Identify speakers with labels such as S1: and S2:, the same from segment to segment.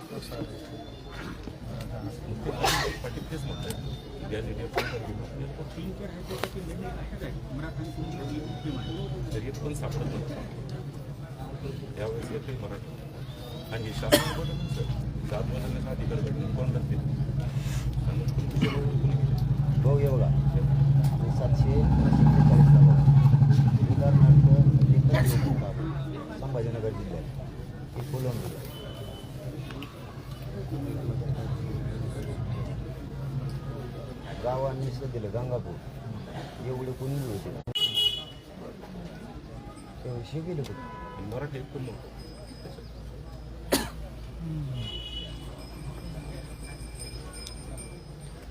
S1: तेच म्हणतात तरी पण सापडत नव्हतं त्यावेळेस येतोय मराठी आणि हे शासन बदल सर जात बदलण्याचा अधिकार भेटून कोण लागते
S2: भाऊ हे बघा 746 उदाहरणार्थ संभाजीनगर जिल्ह्यात ही कोलंबी गावांनी दिलं गंगापूर एवढे कोणी होते ते गेले कुठे
S1: मराठी पण नव्हतं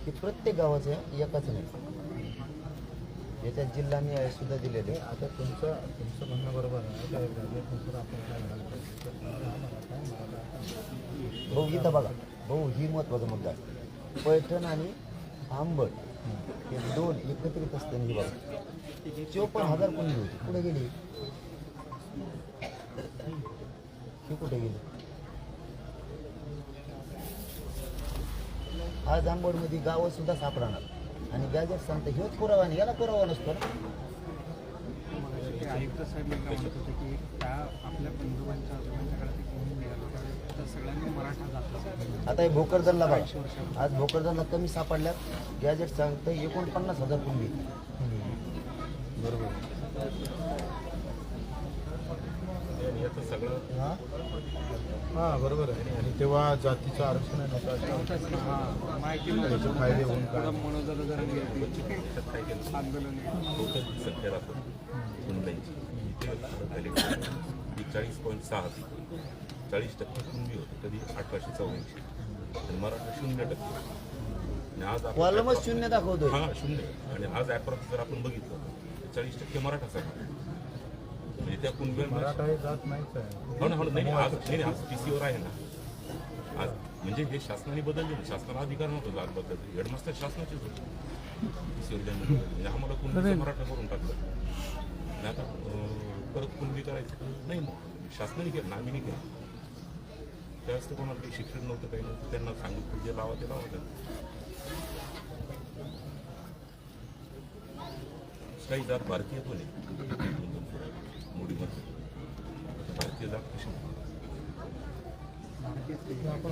S2: हे प्रत्येक गावाचं एकाच नाही याच्यात जिल्हा न्याय सुद्धा दिलेले.
S3: आता तुमचं म्हणणं बरोबर आहे.
S2: भाऊ इथं बघा भाऊ ही महत्वाचा मुद्दा आहे. पैठण आणि आंबट हे दोन एकत्रित असताना ही बघा 54,000 कोणी होती कुठे गेली ही कुठे गेली. आज आंबडमध्ये गावं सुद्धा सापडणार आणि गॅजेट सांगतं हेच पुरावा नाही याला पुरावा नसतो ना.
S4: आयुक्त साहेब म्हणत होते की त्या आपल्या बंधुबांच्या आजोबांच्या काळात तर सगळ्यांनी मराठा घातला.
S2: आता हे भोकरदनला बघा आज भोकरदनला कमी सापडल्यात गॅजेट सांगतं 49,000 कुंडी
S3: बरोबर.
S1: याचं सगळं
S3: हां बरोबर आहे. आणि तेव्हा जातीचं आरक्षण आहे नव्हतं
S4: माहिती
S3: त्याचे फायदे होऊन काय
S4: मनोजला जरा आंदोलन
S1: सत्याला कुंडाईची 40.6 40% कुंडी होती कधी 1884 आणि मराठा 0% आणि आज
S2: कॉलमच शून्य दाखवतोय.
S1: हा 0 आणि आज ॲप्रॉक्स जर आपण बघितलं 40% मराठाच आहे म्हणजे त्या कुंडव्या
S3: मराठा हे जात नाहीच आहे.
S1: हो ना नाही आज PCवर आहे ना आज म्हणजे हे शासनाने बदलले ना शासनाला अधिकार नव्हता जात बद्दल हेडमास्टर शासनाचेच होते PCवर म्हणजे आम्हाला कुंडी मराठा करून टाकलं आणि आता परत कुंडी करायचं नाही मग शासनाने केलं आम्ही नाही केलं त्यावेळेस तर कोणाला काही शिक्षण नव्हतं काही नव्हतं त्यांना सांगितलं जे लावा ते लावा काही जात भारतीय पण आहे मुलीमध्ये भारतीय जात कशी
S3: आपण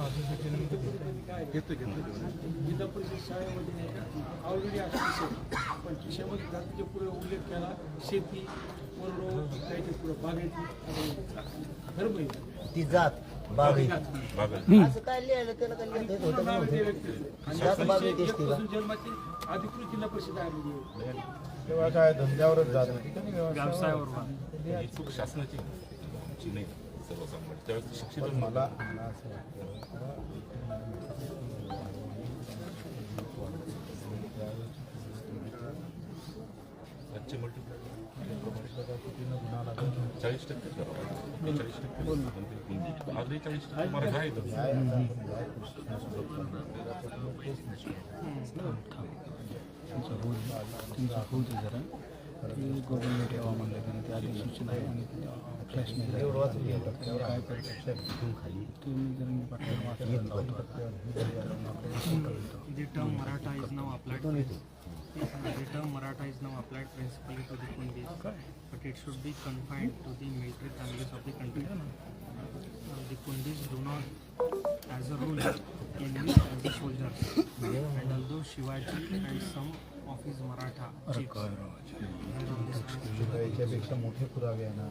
S4: जिल्हा परिषद शाळेमध्ये ऑलरेडी असा विषय पण विषयामध्ये जातीच्या पुढे उल्लेख केला शेती कोरडो त्याच्या पुढे बागायती धर्म
S2: ती जात बागायती
S1: बागायती
S2: असं काय लिहायला त्याला काय लिहिता येत होतं जात बागायती असते का.
S4: जन्माची अधिकृत जिल्हा परिषद आहे
S3: तेव्हा काय धंद्यावरच जात होती
S4: व्यवसायावर
S1: ही चूक शासनाची आमची नाही सर्वसामान्य त्यावेळेस शिक्षित
S3: मला
S1: आजचे मल्टिप्लाय 40% करावं 40% आजही 40% मराठा आहे
S4: गव्हर्नमेंट हवामान ते अधिसूचना आहे आणि The term Maratha is now applied. The term Maratha is now applied principally to the Kundis, but it should be confined to the military families of the country. The Kundis do not, as a rule, enlist as the soldiers. And although Shivaji and some of his Maratha chiefs
S3: याच्यापेक्षा मोठे पुरावे आहे ना.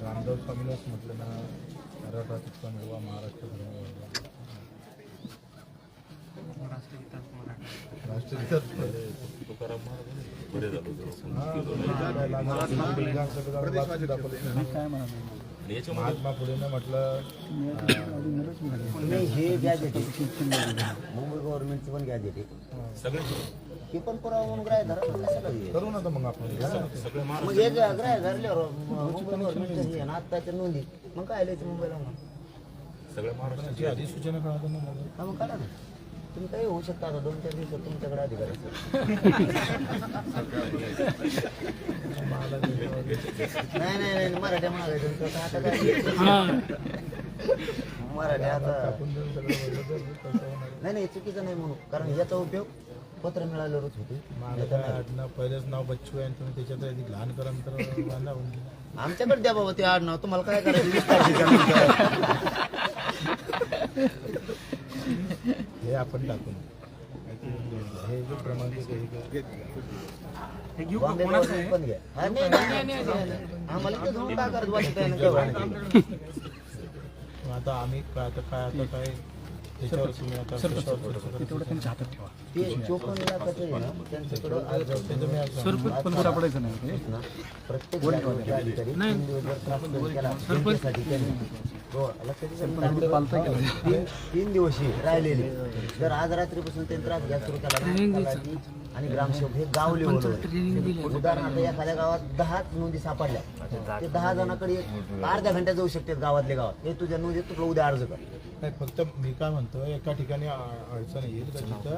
S3: रामदेव स्वामीलाच म्हटलं ना मराठा तितका मिळवा महाराष्ट्र
S4: राष्ट्रहितात मराठा
S3: राष्ट्रहितात
S1: तुकाराम महाराज बरे झालो
S3: महात्मा फुलेनं म्हटलं
S2: नाही हे गॅजेट आहे मुंबई गव्हर्नमेंटचं पण गॅजेट आहे
S1: सगळे
S2: हे पण पुरावा म्हणून ग्राह्य धरा पण कशाला हे?
S3: करू ना तर मग आपण
S1: सगळे
S2: मग हे ग्राह्य धरल्यावर मुंबई गव्हर्नमेंटचं हे ना आत्ताच्या नोंदी मग काय लिहायचं मुंबईला मग
S1: सगळ्या महाराष्ट्राची
S3: त्याची अधिसूचना कळतं ना मला.
S2: हा मग करा ना तुम्ही काही होऊ शकता आता 2-4 दिवसात तुमच्याकडे अधिकार आहे. नाही मराठ्या म्हणायचं आता काय मराठी आता
S3: आपण जर सगळं बोललं तर कसं होणार?
S2: नाही नाही चुकीचं नाही म्हणून, कारण याचा उपयोग पत्र मिळाल्यावरच होते.
S3: माझं काय आडनाव पहिलेच नाव बच्चू आहे आणि तुम्ही त्याच्यात अधिक लहान करा तर वांदा होऊन गेला.
S2: आमच्याकडे द्या बाबा ते आडनाव, तुम्हाला काय करायचं 20 तारखेच्या नंतर.
S3: हे आपण टाकून हे जे क्रमांक आहे,
S4: हे घेऊ
S2: बॉम्बे वरून पण घ्या. हा, नाही, नाही, नाही, नाही. आम्हाला ते धरून टाकायचं वाटत आहे ना केव्हा.
S3: आता आम्ही काय त्याच्यावर तुम्ही आता कशावर फोटो करा?
S2: ते 54 लाखाचं आहे ना, त्यांच्याकडं आज
S3: तुम्ही आज
S2: ना, प्रत्येक जागेवरचे अधिकारी 3 दिवस जर त्रास केला जनतेसाठी त्यांनी, हो, लक्षात येतं ना, 3 दिवशी राहिलेले जर आज रात्रीपासून त्यांनी त्रास घ्या सुरू केला ना, तलाठी आणि ग्रामसेवक हे गाव लेवलवर, उदाहरणार्थ एखाद्या गावात 10 नोंदी सापडल्या, ते 10 जणांकडे अर्ध्या घंट्यात जाऊ शकतात गावातल्या गावात. हे तुझ्या नोंदीत तुला उद्या अर्ज कर.
S3: नाही, फक्त मी काय म्हणतो एका ठिकाणी अडचण येईल का तिथं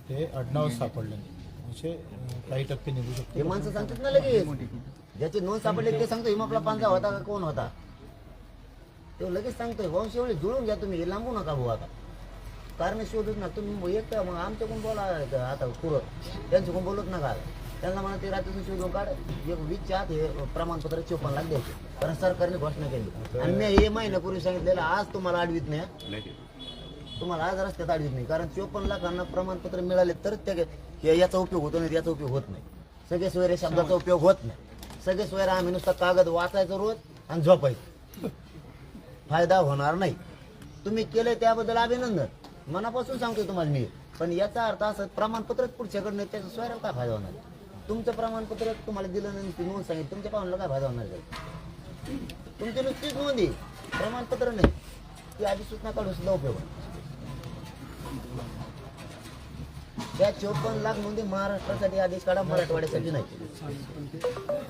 S3: ते आडनाव सापडलं नाही असे काही टक्के निघू शकतो.
S2: हे माणसं सांगतात ना लगेच, ज्याची नोंद सापडली ते सांगतो हिमापला पांजा होता का कोण होता, ते लगेच सांगतोय. वंश एवढे जुळून घ्या तुम्ही, हे लांबू नका भाऊ. आता कारण शोधत ना तुम्ही, एक मग आमच्याकडून बोला आता पुरं, त्यांच्याकडून बोलत नका. त्यांना म्हणा ते रात्रीतून शोधून काढ, एक 20च्या आत हे प्रमाणपत्र 54 लाख द्यायचे, कारण सरकारने घोषणा केली. आणि मी हे महिन्यापूर्वी सांगितलेलं आज तुम्हाला आडवीत नाही, तुम्हाला आज रस्त्यात आडवीत नाही, कारण 54 लाखांना प्रमाणपत्र मिळाले तर याचा उपयोग होतो नाही, याचा उपयोग होत नाही. सगळे सोयरे शब्दाचा उपयोग होत नाही. सगळे सोयरे आम्ही नुसता कागद वाचायचं रोज आणि झोपायचं, फायदा होणार नाही. तुम्ही केलंय त्याबद्दल अभिनंदन, मनापासून सांगतोय तुम्हाला मी. पण याचा अर्थ असं प्रमाणपत्रच पुढच्याकडे नाही, त्याचा सोयऱ्याला काय फायदा होणार? तुमचं प्रमाणपत्र तुम्हाला दिलं नाही, ती नोंद सांगितली, तुमच्या पाहुण्याला काय फायदा होणार? तुमची नुसतीच नोंदी, प्रमाणपत्र नाही, ती अधिसूचना काढून सुद्धा उपयोग आहे. त्या 54 लाख नोंदी महाराष्ट्रासाठी आदेश काढा, मराठवाड्यासाठी नाही.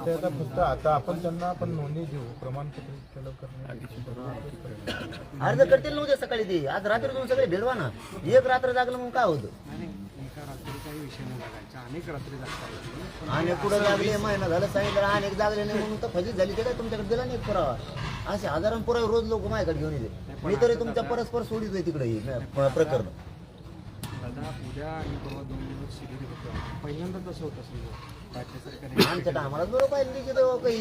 S3: ते आता फक्त आता आपण त्यांना आपण नोंदणी देऊ प्रमाणपत्र केलं करण्यासाठी
S2: अर्ज करतील ना उद्या सकाळी ते, आज रात्रीतून सगळे भेटवा ना. एक रात्र जागलं मग काय होतं?
S4: एका रात्री काही विषय नाही लागायचा, अनेक रात्री जागता.
S2: आणि कुठं लागले महिना झालं सांगितलं, अनेक जागले नाही म्हणून तर फजित झाली. ते काय तुमच्याकडे दिला नाही एक पुरावा? असे हजारां पुरावे रोज लोक माझ्याकडे घेऊन येते. मी तरी तुमच्या परस्पर सोडितोय तिकडे ही प्रकरण.
S4: दादा उद्या आणि परवा 2 दिवस शिबिर होतं, पहिल्यांदा तसं होतं समजा राज्य सरकारने.
S2: आमच्या टायमाला बरोबर पहिल्यांदा काही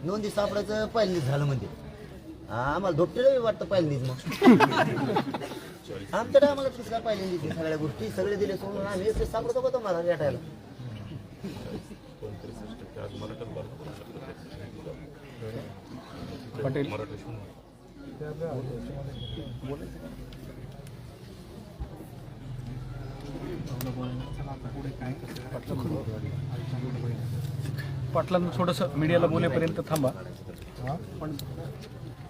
S2: नोंदी सापडायचं पहिल्यांदा झालं म्हणजे आम्हाला धोपटेला वाटतं पहिल्यांदाच. मग आमच्या टायमाला कसं काय पहिल्यांदा सगळ्या गोष्टी सगळे दिले सोडून आम्ही एकटे सापडतो का तुम्हाला रेटायला?
S1: आज मराठा
S5: पटेल
S1: मराठी
S3: ते आपल्या
S5: पाटलांना थोडंसं मीडियाला बोलेपर्यंत थांबा. पण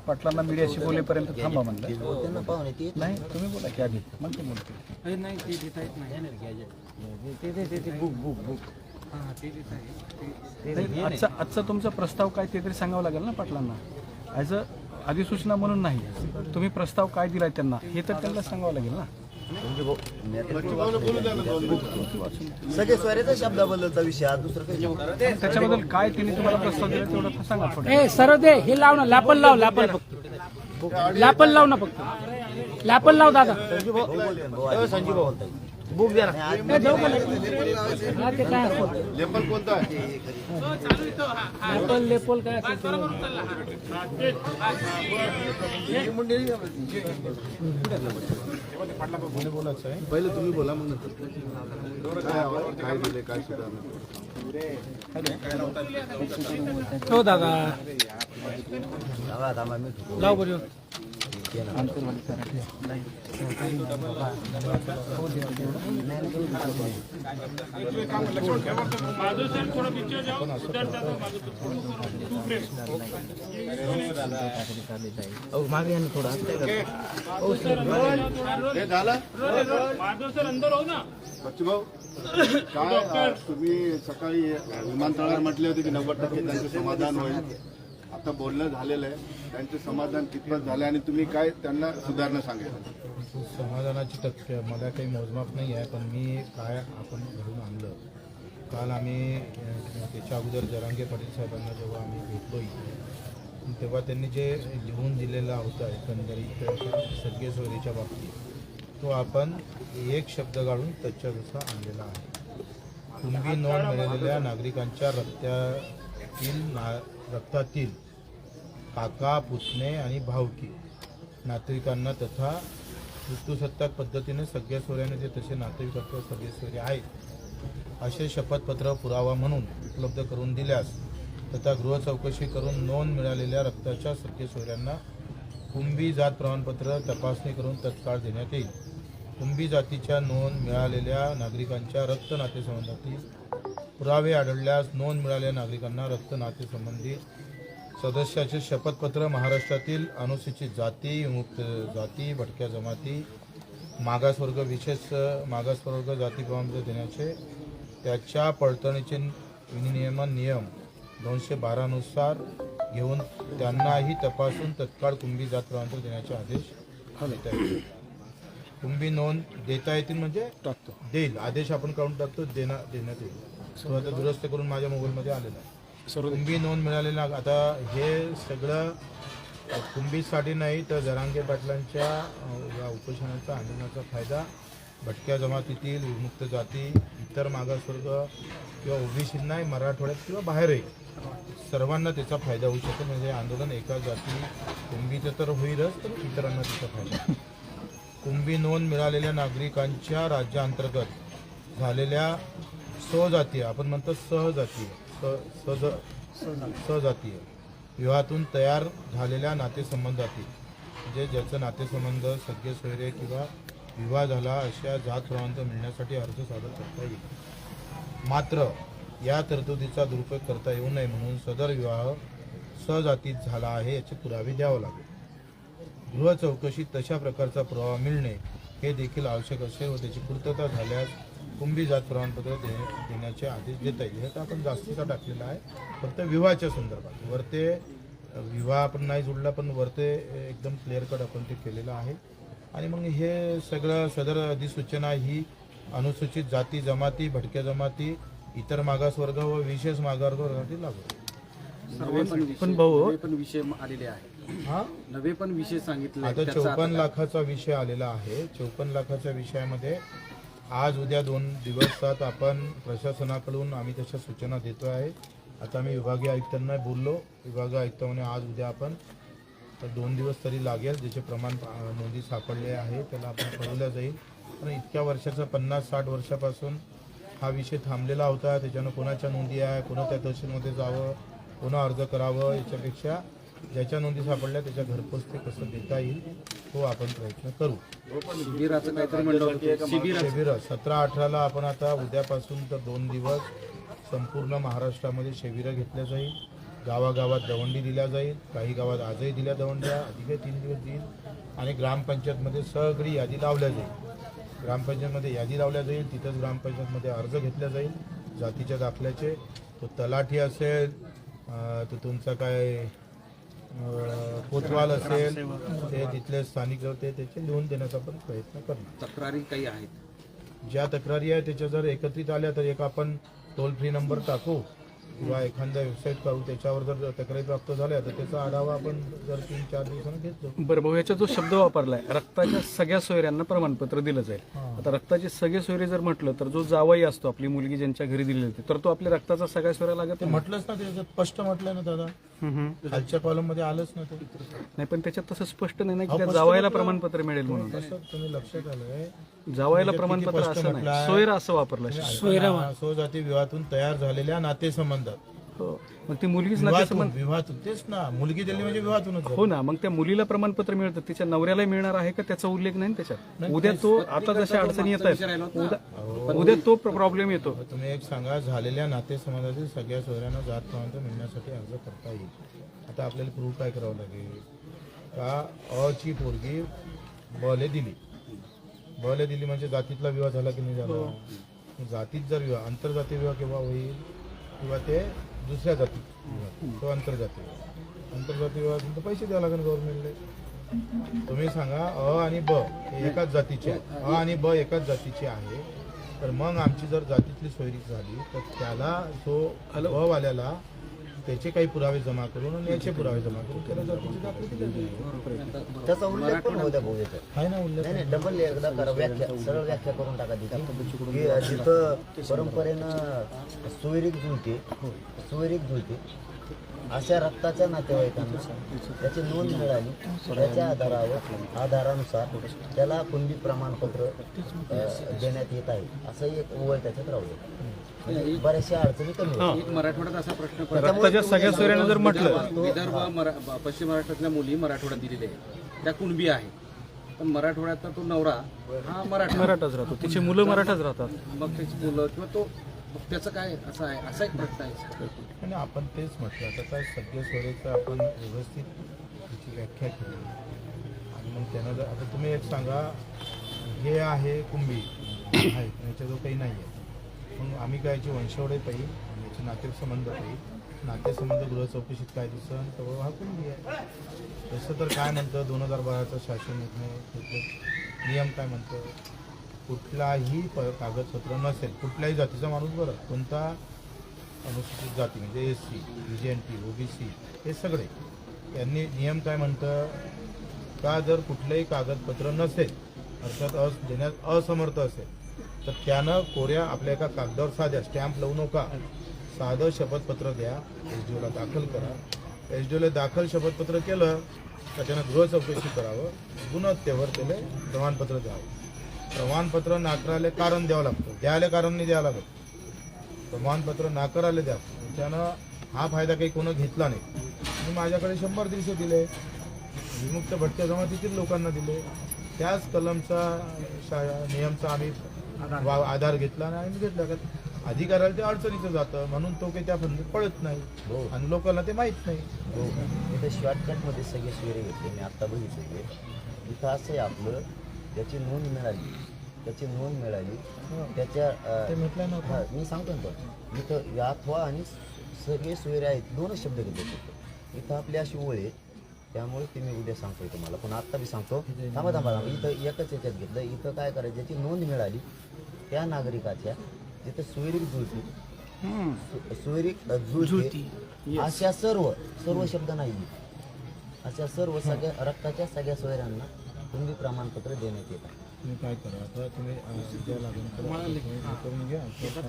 S5: पाटलांना मीडियाशी बोलेपर्यंत थांबा म्हणलं.
S2: त्यांना पाहुणे ते
S5: नाही तुम्ही बोला की आधी मग ते बोलते.
S4: अरे नाही, ते देता येत नाही. हां, ते देता येत.
S5: आजचा तुमचा प्रस्ताव काय ते तरी सांगावं लागेल ना पाटलांना. ॲज अ अधिसूचना म्हणून नाही, तुम्ही प्रस्ताव काय दिलाय त्यांना हे तर त्यांना सांगावं लागेल ना.
S2: सगळे स्वराचा शब्दाबद्दलचा विषय आज दुसरं काही
S5: त्याच्याबद्दल काय त्यांनी तुम्हाला प्रस्ताव दिला तेवढं सांगा थोडं.
S6: ए सर दे हे लाव ना, लापल लाव, लापल फक्त लापल लाव ना, फक्त लापल लाव दादा.
S2: संजीव भाऊ बोलताय बुक द्या ना.
S6: ए, जाऊ का नाही? हा, ते काय असेल?
S3: लेपल कोणता आहे?
S6: लेपल लेपल काय असेल ते.
S3: कोणी बोलायचं आहे?
S7: पहिले तुम्ही बोला मग नंतर काय दिले काय सुधारणा.
S6: हो दादा
S2: थांबा मी
S6: लाव बरं.
S2: मागे आणि थोडा
S7: हे झालं बच्चूभाऊ काय तुम्ही सकाळी विमानतळावर म्हटले होते की 90% त्यांचं समाधान होईल. आता बोलणं झालेलं आहे, त्यांचं समाधान कितपत झालं आणि तुम्ही काय त्यांना सुधारणा सांगेल?
S3: समाधानाची टक्के मला काही मोजमाप नाही आहे, पण मी काय आपण घडून आणलं. काल आम्ही त्याच्या अगोदर जरांगे पाटील साहेबांना जेव्हा आम्ही भेटलो इथे तेव्हा त्यांनी जे लिहून दिलेला होता एकंदरीत सगळे सोयरीच्या बाबतीत तो आपण एक शब्द काढून त्याच्या जसा आणलेला आहे. कुणबी नोंद मिळालेल्या नागरिकांच्या रक्तातील काका पुतणे आणि भावकी नातेवाईकांना तथा ऋतुसत्ताक पद्धतीने सगळ्या सोयऱ्याने जे तसे नातेवाईक सगळे सोयरे आहेत असे शपथपत्र पुरावा म्हणून उपलब्ध करून दिल्यास तथा गृह चौकशी करून नोंद मिळालेल्या रक्ताच्या सगळे सोयऱ्यांना कुणबी जात प्रमाणपत्र तपासणी करून तत्काळ देण्यात येईल. कुणबी जातीच्या नोंद मिळालेल्या नागरिकांच्या रक्त नातेसंबंधातील पुरावे आढळल्यास नोंद मिळालेल्या नागरिकांना रक्त नातेसंबंधी सदस्याचे शपथपत्र महाराष्ट्रातील अनुसूचित जाती, विमुक्त जाती, भटक्या जमाती, मागासवर्ग, विशेष मागासवर्ग जाती प्रमाणपत्र देण्याचे त्याच्या पडताळणीचे विनियमन नियम 212 नुसार घेऊन त्यांनाही तपासून तत्काळ कुणबी जात प्रमाणपत्र देण्याचे आदेश देता येतील. कुणबी नोंद देता येतील म्हणजे देईल आदेश आपण काढून टाकतो देण्यात येईल. तो आता दुरुस्त करून माझ्या मोबाईलमध्ये आलेला आहे. कुणबी नोंद मिळालेला आता हे सगळं कुणबीसाठी नाही तर जरांगे पाटलांच्या या उपोषणाचा आंदोलनाचा फायदा भटक्या जमातीतील विमुक्त जाती, इतर मागासवर्ग किंवा ओबीसींना मराठवाड्यात किंवा बाहेरही सर्वांना त्याचा फायदा होऊ शकतो. म्हणजे आंदोलन एका जाती कुणबीचं तर होईलच तर इतरांना त्याचा फायदा. कुणबी नोंद मिळालेल्या नागरिकांच्या राज्याअंतर्गत झालेल्या सहजातीय आपण म्हणतो सहजातीय विवाहातून तयार झालेल्या नातेसंबंधातील म्हणजे ज्याचं नातेसंबंध सगळे सोयरे किंवा विवाह झाला अशा जात प्रमाणपत्र मिळण्यासाठी अर्ज सादर करता येईल. मात्र या तरतुदीचा दुरुपयोग करता येऊ नये म्हणून सदर विवाह सहजातीत झाला आहे याचे पुरावे द्यावे लागेल. गृह चौकशीत तशा प्रकारचा पुरावा मिळणे हे देखील आवश्यक असेल व त्याची पूर्तता झाल्यास कुणबी जात प्रमाणपत्र देण्याचे आदेश देता येईल. हे तर आपण जास्तीचा टाकलेला आहे फक्त विवाहाच्या संदर्भात. वरते विवाह आपण नाही जोडला पण वरते एकदम क्लिअर कट आपण ते केलेलं आहे. आणि मग हे सगळं सदर अधिसूचना ही अनुसूचित जाती जमाती, भटक्या जमाती, इतर मागासवर्ग व विशेष मागासवर्गासाठी लागू.
S5: पण भाऊ
S8: पण विषय आलेले आहे.
S3: हा
S8: नवे पण विषय सांगितले.
S3: आता 54 लाखाचा विषय आलेला आहे. 54 लाखाच्या विषयामध्ये आज उद्या 2 दिवसात आपण प्रशासनाकडून आम्ही तशा सूचना देतो आहे. आता मी विभागीय आयुक्तांना बोललो. विभागीय आयुक्त म्हणे आज उद्या आपण तर 2 दिवस तरी लागेल. ज्याचे प्रमाण नोंदी सापडले आहे त्याला आपण कळवल्या जाईल. पण इतक्या वर्षाचा 50-60 वर्षापासून हा विषय थांबलेला होता. त्याच्यानं कोणाच्या नोंदी आहे, कोणाच्या तहसीलमध्ये जावं, कोणा अर्ज करावं याच्यापेक्षा ज्याच्या नोंदी सापडल्या त्याच्या घरपोच ते कसं देता येईल तो आपण प्रयत्न करू.
S8: शिबिराचं काहीतरी म्हणलं होतं.
S3: शिबिर 17-18ला आपण आता उद्यापासून तर 2 दिवस संपूर्ण महाराष्ट्रामध्ये शिबिरं घेतल्या जाईल. गावागावात दवंडी दिल्या जाईल. काही गावात आजही दिल्या दवंड्या, अधिक 3 दिवस देईल. आणि ग्रामपंचायतमध्ये सगळी यादी लावल्या जाईल. ग्रामपंचायतमध्ये यादी लावल्या जाईल. तिथंच ग्रामपंचायतमध्ये अर्ज घेतला जाईल जातीच्या दाखल्याचे. तो तलाठी असेल, तो तुमचा काय कोतवाल असेल, ते तिथले स्थानिक होते त्याचे लिहून देण्याचा पण प्रयत्न करणार.
S8: तक्रारी काही आहेत.
S3: ज्या तक्रारी आहे त्याच्या जर एकत्रित आल्या तर एक आपण टोल फ्री नंबर टाकू किंवा एखाद्या वेबसाईट काढू. त्याच्यावर जर तक्रारी प्राप्त झाल्या तर त्याचा आढावा आपण जर 3-4 दिवसांनी घेतो.
S5: बरं भाऊ, याचा जो शब्द वापरलाय रक्ताच्या सगळ्या सोयऱ्यांना प्रमाणपत्र दिलं जाईल. आता रक्ताचे सगळे सोयरे जर म्हटलं तर जो जावाई असतो आपली मुलगी ज्यांच्या घरी दिली जाते तर तो आपल्या रक्ताचा सगळ्या सोयऱ्या लागत
S3: ते म्हटलंच ना, त्याच्यात स्पष्ट म्हटलंय ना दादा, खालच्या कॉलम मध्ये आलंच ना ते.
S5: नाही, पण त्याच्यात तसं स्पष्ट नाही ना की त्या जावायला प्रमाणपत्र मिळेल म्हणून.
S3: तसं तुम्ही लक्षात आलंय.
S5: जावायला प्रमाणपत्र असं नाही, सोयरा असं वापरलं.
S3: सहजाती विवाहातून तयार झालेल्या नातेसंबंधात.
S5: हो, मग ती मुलगीच नातेसंबंध.
S3: विवाहातून तेच ना, मुलगी दिली म्हणजे विवाहातूनच.
S5: हो ना, मग त्या मुलीला प्रमाणपत्र मिळतं, तिच्या नवऱ्याला मिळणार आहे का त्याचा उल्लेख नाही त्याच्यात. उद्या तो आता जशा अडचणी येत आहेत उद्या तो प्रॉब्लेम येतो.
S3: तुम्ही एक सांगा, झालेल्या नातेसंबंधातील सगळ्या सोयऱ्यांना जात प्रमाणपत्र मिळण्यासाठी अर्ज करता येईल. आता आपल्याला प्रूव्ह काय करावं लागेल का अची पोरगी बले दिली म्हणजे जातीतला विवाह झाला की नाही झाला. जातीत जर विवाह, आंतरजातीय विवाह केव्हा होईल किंवा ते दुसऱ्या जातीत तो आंतरजातीय विवाह तर पैसे द्यावे लागेल गव्हर्नमेंटला. तुम्ही सांगा अ आणि ब एकाच जातीचे आहे, अ आणि ब एकाच जातीचे आहे, तर मग आमची जर जातीतली सोयरी झाली तर त्याला तो ब वाल्याला त्याचे काही पुरावे जमा करून आणि याचे पुरावे जमा करून त्याला जातीचे दाखले दिले जातील.
S2: त्याचा उल्लेख पण होत्या भाऊ याच्यात.
S3: आहे ना उल्लेख.
S2: नाही नाही, डबल एकदा करा व्याख्या, सरळ व्याख्या करून टाका तिथे की जिथं परंपरेनं सुविरिक जुळते अशा रक्ताच्या नातेवाईकांना त्याची नोंद मिळाली, त्याच्या आधारानुसार त्याला कुणबी प्रमाणपत्र देण्यात येत आहे असं एक ओळ त्याच्यात राहू. बऱ्याचशा अडचणी कमी होतील.
S8: एक मराठवाड्यात असा प्रश्न पडला.
S5: रक्ताच्या सगळ्या सोयऱ्यांना जर म्हटलं
S8: विदर्भ पश्चिम महाराष्ट्रातल्या मुली मराठवाड्यात दिलेल्या आहेत, त्या कुणबी आहेत, पण मराठवाड्यातला तो नवरा हा
S5: मराठाच राहतो, तिची मुलं मराठाच राहतात.
S8: मग त्याची मुलं किंवा तो मग त्याचं काय असं आहे, असा एक प्रश्न आहे.
S3: आणि आपण तेच म्हटलं आता काय सगळ्या सोयरेचं आपण व्यवस्थित त्याची व्याख्या केली आणि मग त्यानं जर आता तुम्ही एक सांगा हे आहे कुंभी आहे याच्या जो काही नाही आहे, मग आम्ही काय याची वंशावळे पाहिजे आणि याचे नातेसंबंध पाहिजे. नातेसंबंध गृह चौकशीत काय दिसन तर हा कुंभी आहे. तसं तर काय म्हणतं 2012चा शासन निर्णय त्यातलं नियम काय म्हणतं, कुठलाही कागदपत्र नसेल कुठल्याही जातीचा माणूस बरं कोणता अनुसूचित जाती म्हणजे SC, BJNT, OBC हे सगळे त्यांनी नियम काय म्हणतं का जर कुठलंही कागदपत्र नसेल अर्थात देण्यात असमर्थ असेल तर त्यानं कोऱ्या आपल्या एका कागदावर साध्या स्टॅम्प लावू नका, साधं शपथपत्र द्या, SDOला दाखल करा. SDOला दाखल शपथपत्र केलं तर त्यानं गृह चौकशी करावं, गुणवत्तेवर त्याला प्रमाणपत्र द्यावं. प्रमाणपत्र नाकाराले कारण द्यावं लागतं, द्यायला कारण नाही द्यावं लागत. प्रमाणपत्र नाकाराले द्या, त्यानं हा फायदा काही कोणी घेतला नाही. मी माझ्याकडे 100 दिवस दिले, विमुक्त भटक्या जमातीतील लोकांना दिले, त्याच कलमचा नियमचा आम्ही आधार घेतला आणि आम्ही घेतला. अधिकाऱ्याला ते अडचणीचं जातं म्हणून तो काही त्या फंदीत पडत नाही आणि लोकांना ते माहीत नाही.
S2: इथं शॉर्टकटमध्ये सगळे सोयरे घेतले, मी आत्ता बघितले. इथं असं आहे आपलं त्याची नोंद मिळाली त्याच्या
S3: ते म्हटलं नव्हतं.
S2: हा, मी सांगतो ना पण इथं याथवा आणि सगळे सोयरे आहेत, दोनच शब्द घेतले फक्त. इथं आपली अशी ओळ आहे, त्यामुळे ते मी उद्या सांगतोय तुम्हाला, पण आत्ता मी सांगतो. थांबा इथं एकच याच्यात घेतलं. इथं काय करायचं, ज्याची नोंद मिळाली त्या नागरिकाच्या जिथं सुविरिक जुळते अशा सर्व शब्द नाही, अशा सर्व सगळ्या रक्ताच्या सगळ्या सोयऱ्यांना कुणबी प्रमाणपत्र देण्यात येतात.
S3: तुम्ही काय करा आता तुम्ही उद्या लागून करून घ्या.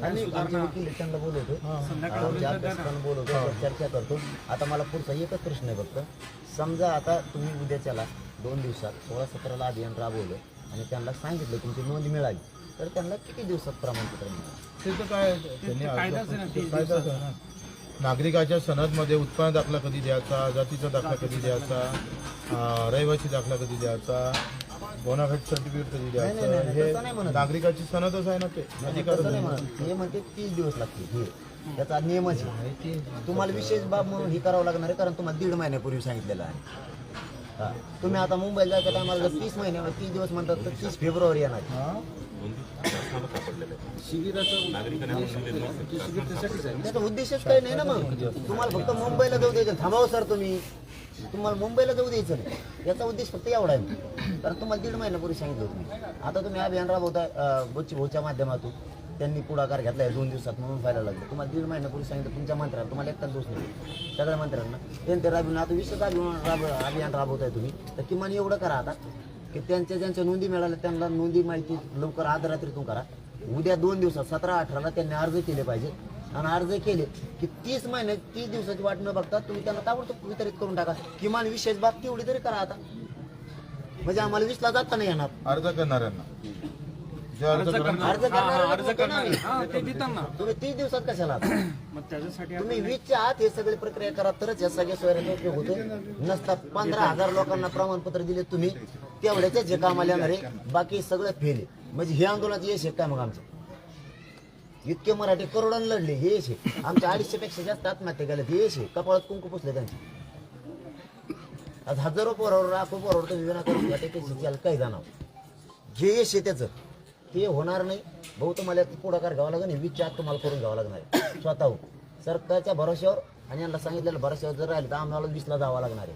S2: आणि आमचे वकील त्यांना बोलवतो, आमच्या अभ्यासकांना बोलवतो, चर्चा करतो. आता मला पुढचा एकच प्रश्न आहे फक्त. समजा आता तुम्ही उद्याच्याला 2 दिवसात 16-17ला अभियान राबवलं आणि त्यांना सांगितलं तुमची नोंद मिळाली तर त्यांना किती दिवसात प्रमाणपत्र मिळालं?
S3: ते तर काय त्यांनी कायदाच आहे ना. नागरिकाच्या सनदमध्ये उत्पन्न दाखला कधी द्यायचा, जातीचा दाखला कधी द्यायचा, रहिवासी दाखला कधी द्यायचा, बोनाफाईड सर्टिफिकेट कधी द्यायचं, हे नागरिकाची सनदच आहे ना. ते अधिकार
S2: तसं नाही म्हणत, हे म्हणते 30 दिवस लागतील. हे त्याचा नियमच आहे. तुम्हाला विशेष बाब म्हणून हे करावं लागणार आहे, कारण तुम्हाला 1.5 महिन्यापूर्वी सांगितलेलं आहे. हा, तुम्ही आता मुंबईला जायचं टायमाला 30 महिन्यावर 30 दिवस म्हणतात तर 30 फेब्रुवारी येणार.
S8: शिबिराचं शिबिर त्यासाठीच आहे.
S2: त्याचा उद्देशच काही नाही ना. मग तुम्हाला फक्त मुंबईला जाऊ द्यायचं, थांबावं सर तुम्ही, तुम्हाला मुंबईला जाऊ द्यायचं नाही. याचा उद्देश फक्त एवढा आहे, कारण तुम्हाला 1.5 महिन्यापूर्वी सांगितलं तुम्ही. आता तुम्ही अभियान राबवता बच्ची भाऊच्या माध्यमातून, त्यांनी पुढाकार घेतला आहे 2 दिवसात म्हणून व्हायला लागलं. तुम्हाला 1.5 महिन्यापूर्वी सांगितलं तुमच्या मंत्र्यांना, तुम्हाला एकटाच दोष नाही, सगळ्या मंत्र्यांना त्यांचे राबवून आता विशेष अभियान राबवताय तुम्ही, तर किमान एवढं करा आता की ज्यांच्या नोंदी मिळाल्या त्यांना नोंदी माहिती लवकर आज रात्रीतून करा. उद्या 2 दिवसात 17-18ला त्यांनी अर्ज केले पाहिजे आणि अर्ज केले की 30 दिवसाची वाट न बघता तुम्ही त्यांना ताबडतोब वितरित करून टाका. किमान विशेष बाब तेवढी तरी करा आता, म्हणजे आम्हाला 20ला जाता नाही येणार.
S3: अर्ज करणाऱ्यांना
S2: तुम्ही 30 दिवसात कशाला
S4: मग त्याच्यासाठी
S2: तुम्ही 20च्या आत हे सगळी प्रक्रिया करा तरच या सगळ्या सोयऱ्याचा उपयोग होतो. नसता 15,000 लोकांना प्रमाणपत्र दिले तुम्ही, तेवढ्याच जे कामाला येणार आहे, बाकी सगळं फेल आहे. म्हणजे हे आंदोलनाचं यश आहे काय मग आमचं? इतके मराठी करोडांना लढले, हे यश आहे. आमच्या 250 पेक्षा जास्त आत्महत्या केल्या, हे यश आहे. कपाळात कुंकू पुसले त्यांचे. आज हजारो पोरावर लाखो पोरावर तुम्ही विनाकारण काही जाणार, हे यश आहे त्याचं. ते होणार नाही भाऊ. तुम्हाला पुढाकार घ्यावा लागेल, 20च्या आत तुम्हाला करून घ्यावं लागणार आहे स्वतःहून, सरकारच्या भरोश्यावर. आणि यांना सांगितलेलं भरोश्यावर जर राहिलं तर आम्हाला 20ला जावं लागणार आहे.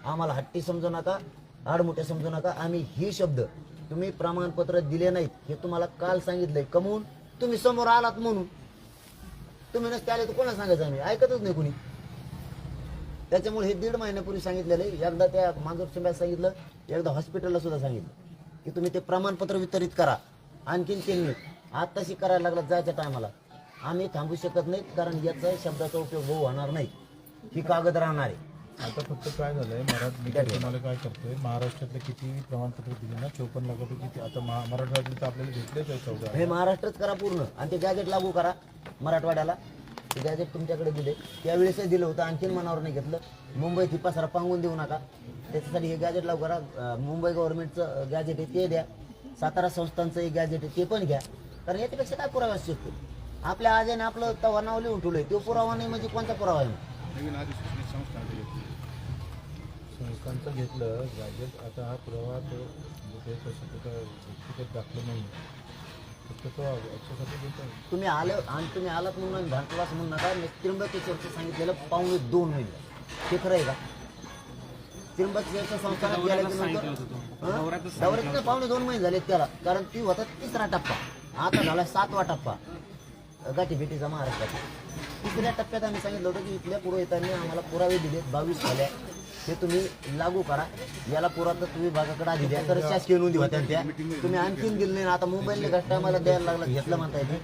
S2: आम्हाला हट्टी समजू नका, आडमुठे समजू नका. आम्ही ही शब्द तुम्ही प्रमाणपत्र दिले नाहीत हे तुम्हाला काल सांगितलंय, कमवून तुम्ही समोर आलात म्हणून. तुम्ही नसते आले तर कोणाला सांगायचं? आम्ही ऐकतच नाही कुणी. त्याच्यामुळे हे 1.5 महिन्यापूर्वी सांगितलेलं आहे. एकदा त्या मांजूर शिंब्यात सांगितलं, एकदा हॉस्पिटलला सुद्धा सांगितलं की तुम्ही ते प्रमाणपत्र वितरित करा. आणखीन 3 मिनिट आत्ताशी करायला लागला जायच्या टायमाला. आम्ही थांबू शकत नाही, कारण याचा शब्दाचा उपयोग होणार नाही. ही कागद राहणार आहे.
S3: आता फक्त काय झालंय, मी तुम्हाला काय करतोय, महाराष्ट्रातले किती प्रमाणपत्र दिले ना, 54 लाखापैकी किती आता मराठवाड्यात तर आपल्याला भेटलेच आहे 14.
S2: हे महाराष्ट्रच करा पूर्ण आणि ते गॅजेट लागू करा मराठवाड्याला. ते गॅजेट तुमच्याकडे दिले, त्यावेळेसही दिलं होतं, आणखीन मनावर नाही घेतलं. मुंबईत ही पसारा पांगून देऊ नका. त्याच्यासाठी हे गॅजेट लागू करा. मुंबई गव्हर्नमेंटचं गॅजेट आहे ते द्या, सातारा संस्थांचं एक गॅजेट आहे ते पण घ्या. कारण याच्यापेक्षा काय पुरावा असू शकतो? आपल्या आजीने आपलं तवा नाव लिहून ठेवलंय, तो पुरावा नाही म्हणजे कोणता पुरावा आहे?
S3: संस्थांचं घेतलं गॅजेट. आता हा पुरावा तो म्हणजे व्यक्तिगत दाखलं नाही, फक्त तो याच्यासाठी देतो.
S2: तुम्ही आलात म्हणून आम्ही भांडवल असं म्हणू नका. मी त्र्यंबकेश्वरचं सांगितलेलं 2.5 महिने, हे खरं आहे का? त्र्यंबकेश्वरच्या संस्थानात गेल्यानंतर दौऱ्यात 2.5 महिने झाले त्याला, कारण ती होता 3रा टप्पा, आता झाला 7वा टप्पा गाठीभेटीचा महाराष्ट्रात. 3ऱ्या टप्प्यात आम्ही सांगितलं होतं की इथल्या पुरोहितांनी आम्हाला पुरावे दिले 22 झाल्या, हे तुम्ही लागू करा. याला पुरातत्व विभागाकडे आधी द्या, तर शासकीय नोंदी होत्या त्या. तुम्ही आणखीन दिले नाही. आता मोबाईल टायमाला द्यायला लागला, घेतलं म्हणता येते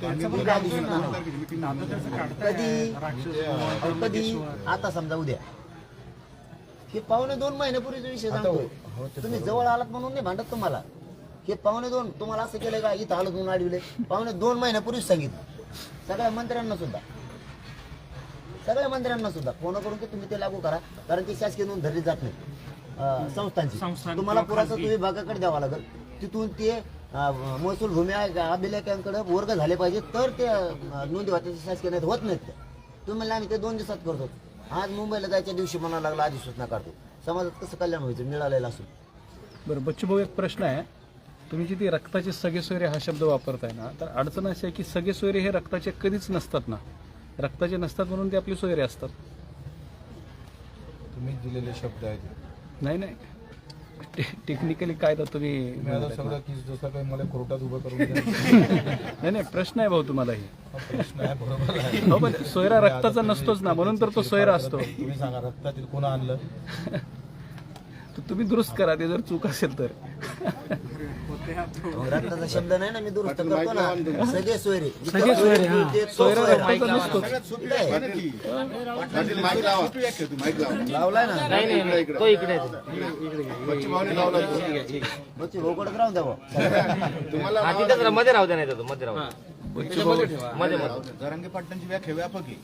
S2: कधी आता समजा उद्या. हे 2.5 महिन्यापूर्वीचा विषय सांगतो. तुम्ही जवळ आलात म्हणून नाही भांडत तुम्हाला. हे 2.5 तुम्हाला असं केलं का इथं आलं म्हणून अडविले? 2.5 महिन्यापूर्वीच सांगितलं सगळ्या मंत्र्यांना सुद्धा फोन करून की तुम्ही ते लागू करा, कारण ती शासकीय नोंद धरली जात नाही संस्थांची. तुम्हाला पुरातत्व विभागाकडे द्यावा लागेल. तिथून ते महसूल भूमी अभिलेखांकडे वर्ग झाले पाहिजे, तर ते नोंदी होत्या शासकीय नाही होत नाहीत. तुम्हाला आम्ही ते 2 दिवसात करतो. आज मुंबईला जायच्या दिवशी म्हणायला लागला अधिसूचना काढतो. समाजात कसं कल्याण व्हायचं मिळालेलं असून?
S5: बरं बच्चू भाऊ, एक प्रश्न आहे. तुम्ही जिथे रक्ताचे सगळे सोयरे हा शब्द वापरताय ना, तर अडचण अशी आहे की सगळे सोयरे हे रक्ताचे कधीच नसतात ना. रक्ताचे नसतात म्हणून ते आपले सोयरे असतात.
S3: तुम्ही दिलेले शब्द आहेत.
S5: नाही टेक्निकली काय तर तुम्ही
S3: मी आता सगळं की जसं काही मला कोर्टात उभं करून
S5: नाही प्रश्न आहे भाऊ तुम्हाला ही.
S3: प्रश्न आहे, बरोबर आहे.
S5: हो पण सोयरा रक्ताचा नसतोच ना, म्हणून तर तो सोयरा असतो.
S3: तुम्ही सांगा रक्तातील कोण आणलं?
S5: तर तुम्ही दुरुस्त करा ते जर चूक असेल तर.
S2: रक्ताचा शब्द नाही ना, मी दुरुस्त करतो ना. सगळे सोयरे
S5: सोयरा रक्ताचा नसतो.
S2: लावलाय ना
S7: तो इकडे
S2: बच्ची भाऊकडे राहून द्यावं.
S9: मध्ये राहू द्या, नाही तर मध्ये राहू द्या. मध्ये
S3: जरांगे पाटलांची व्याख्या व्यापक आहे.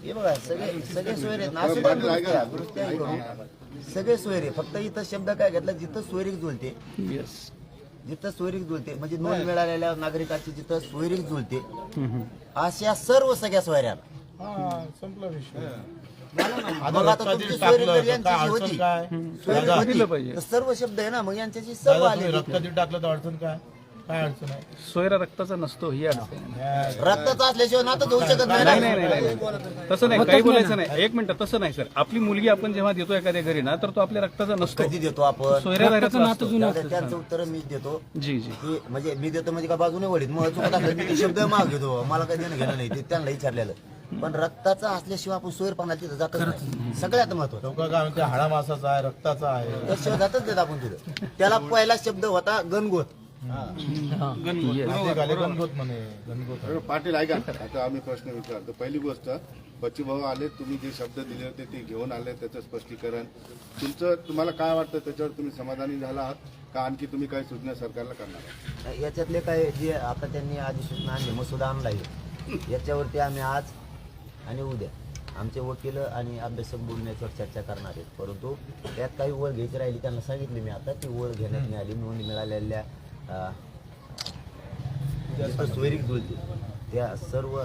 S2: हे बघा सगळे सोयरे आहेत ना, असं पण दुरुस्ती आहे करून. सगळे सोयरे, फक्त इथं शब्द काय घेतला, जिथं सोयरीक जुळते, जिथं सोयरीक जुळते म्हणजे नोंद मिळालेल्या नागरिकांची जिथं सोयरीक जुळते, अशा सर्व सगळ्या सोयऱ्याला
S3: संपला विषय.
S2: मग आता तुमची सोयरीक जर यांच्याशी होती, सोयरीक होती, तर सर्व शब्द आहे ना, मग यांच्याशी सर्व आले.
S3: रक्तातील टाकलं तर अडचण काय? काय अडचण आहे?
S5: सोयरा रक्ताचा नसतो ही अडचण.
S2: रक्ताचा असल्याशिवाय नातं होऊ शकत नाही.
S5: तसं नाही, काही बोलायचं नाही. एक मिनिट, तसं नाही सर. आपली मुलगी आपण जेव्हा देतो एखाद्या घरी ना, तर तो आपल्या रक्ताचा नसतो.
S2: कधी देतो आपण?
S5: सोयऱ्याचं नातं.
S2: त्यांचं उत्तर मीच देतो.
S5: जी
S2: की म्हणजे मी देतो म्हणजे का बाजूने वडीत मग चुकत असलं मी ते शब्द माग घेतो. मला काही देणं घेणं नाही, ते त्यांना विचारलेलं. पण रक्ताचा असल्याशिवाय आपण सोयरपणा तिथं जातच नाही. सगळ्यात महत्वाचं
S3: लोक काय म्हणते हाडा मासाचा आहे, रक्ताचा आहे,
S2: त्याशिवाय जातच देत आपण तिथं. त्याला पहिला शब्द होता गणगोत.
S3: गणगोत म्हणे. गणगोत
S7: पाटील ऐका, आता आम्ही प्रश्न विचारतो. पहिली गोष्ट, बच्चू भाऊ आले, तुम्ही जे शब्द दिले होते ते घेऊन आले, त्याचं स्पष्टीकरण तुम्हाला काय वाटतं? त्याच्यावर तुम्ही समाधानी झाला आहात का? आणखी तुम्ही काही सूचना सरकारला करणार आहात?
S2: याच्यातले काय जे आता त्यांनी अधिसूचना आणली, मसुदा आणला आहे, याच्यावरती आम्ही आज आणि उद्या आमचे वकील आणि अभ्यासक बोलून याच्यावर चर्चा करणार आहेत. परंतु त्यात काही ओळ घ्यायची राहिली, त्यांना सांगितले मी आता की ओळ घेण्यात नाही आली. नोंद मिळालेल्या सोयरीक जुळते त्या सर्व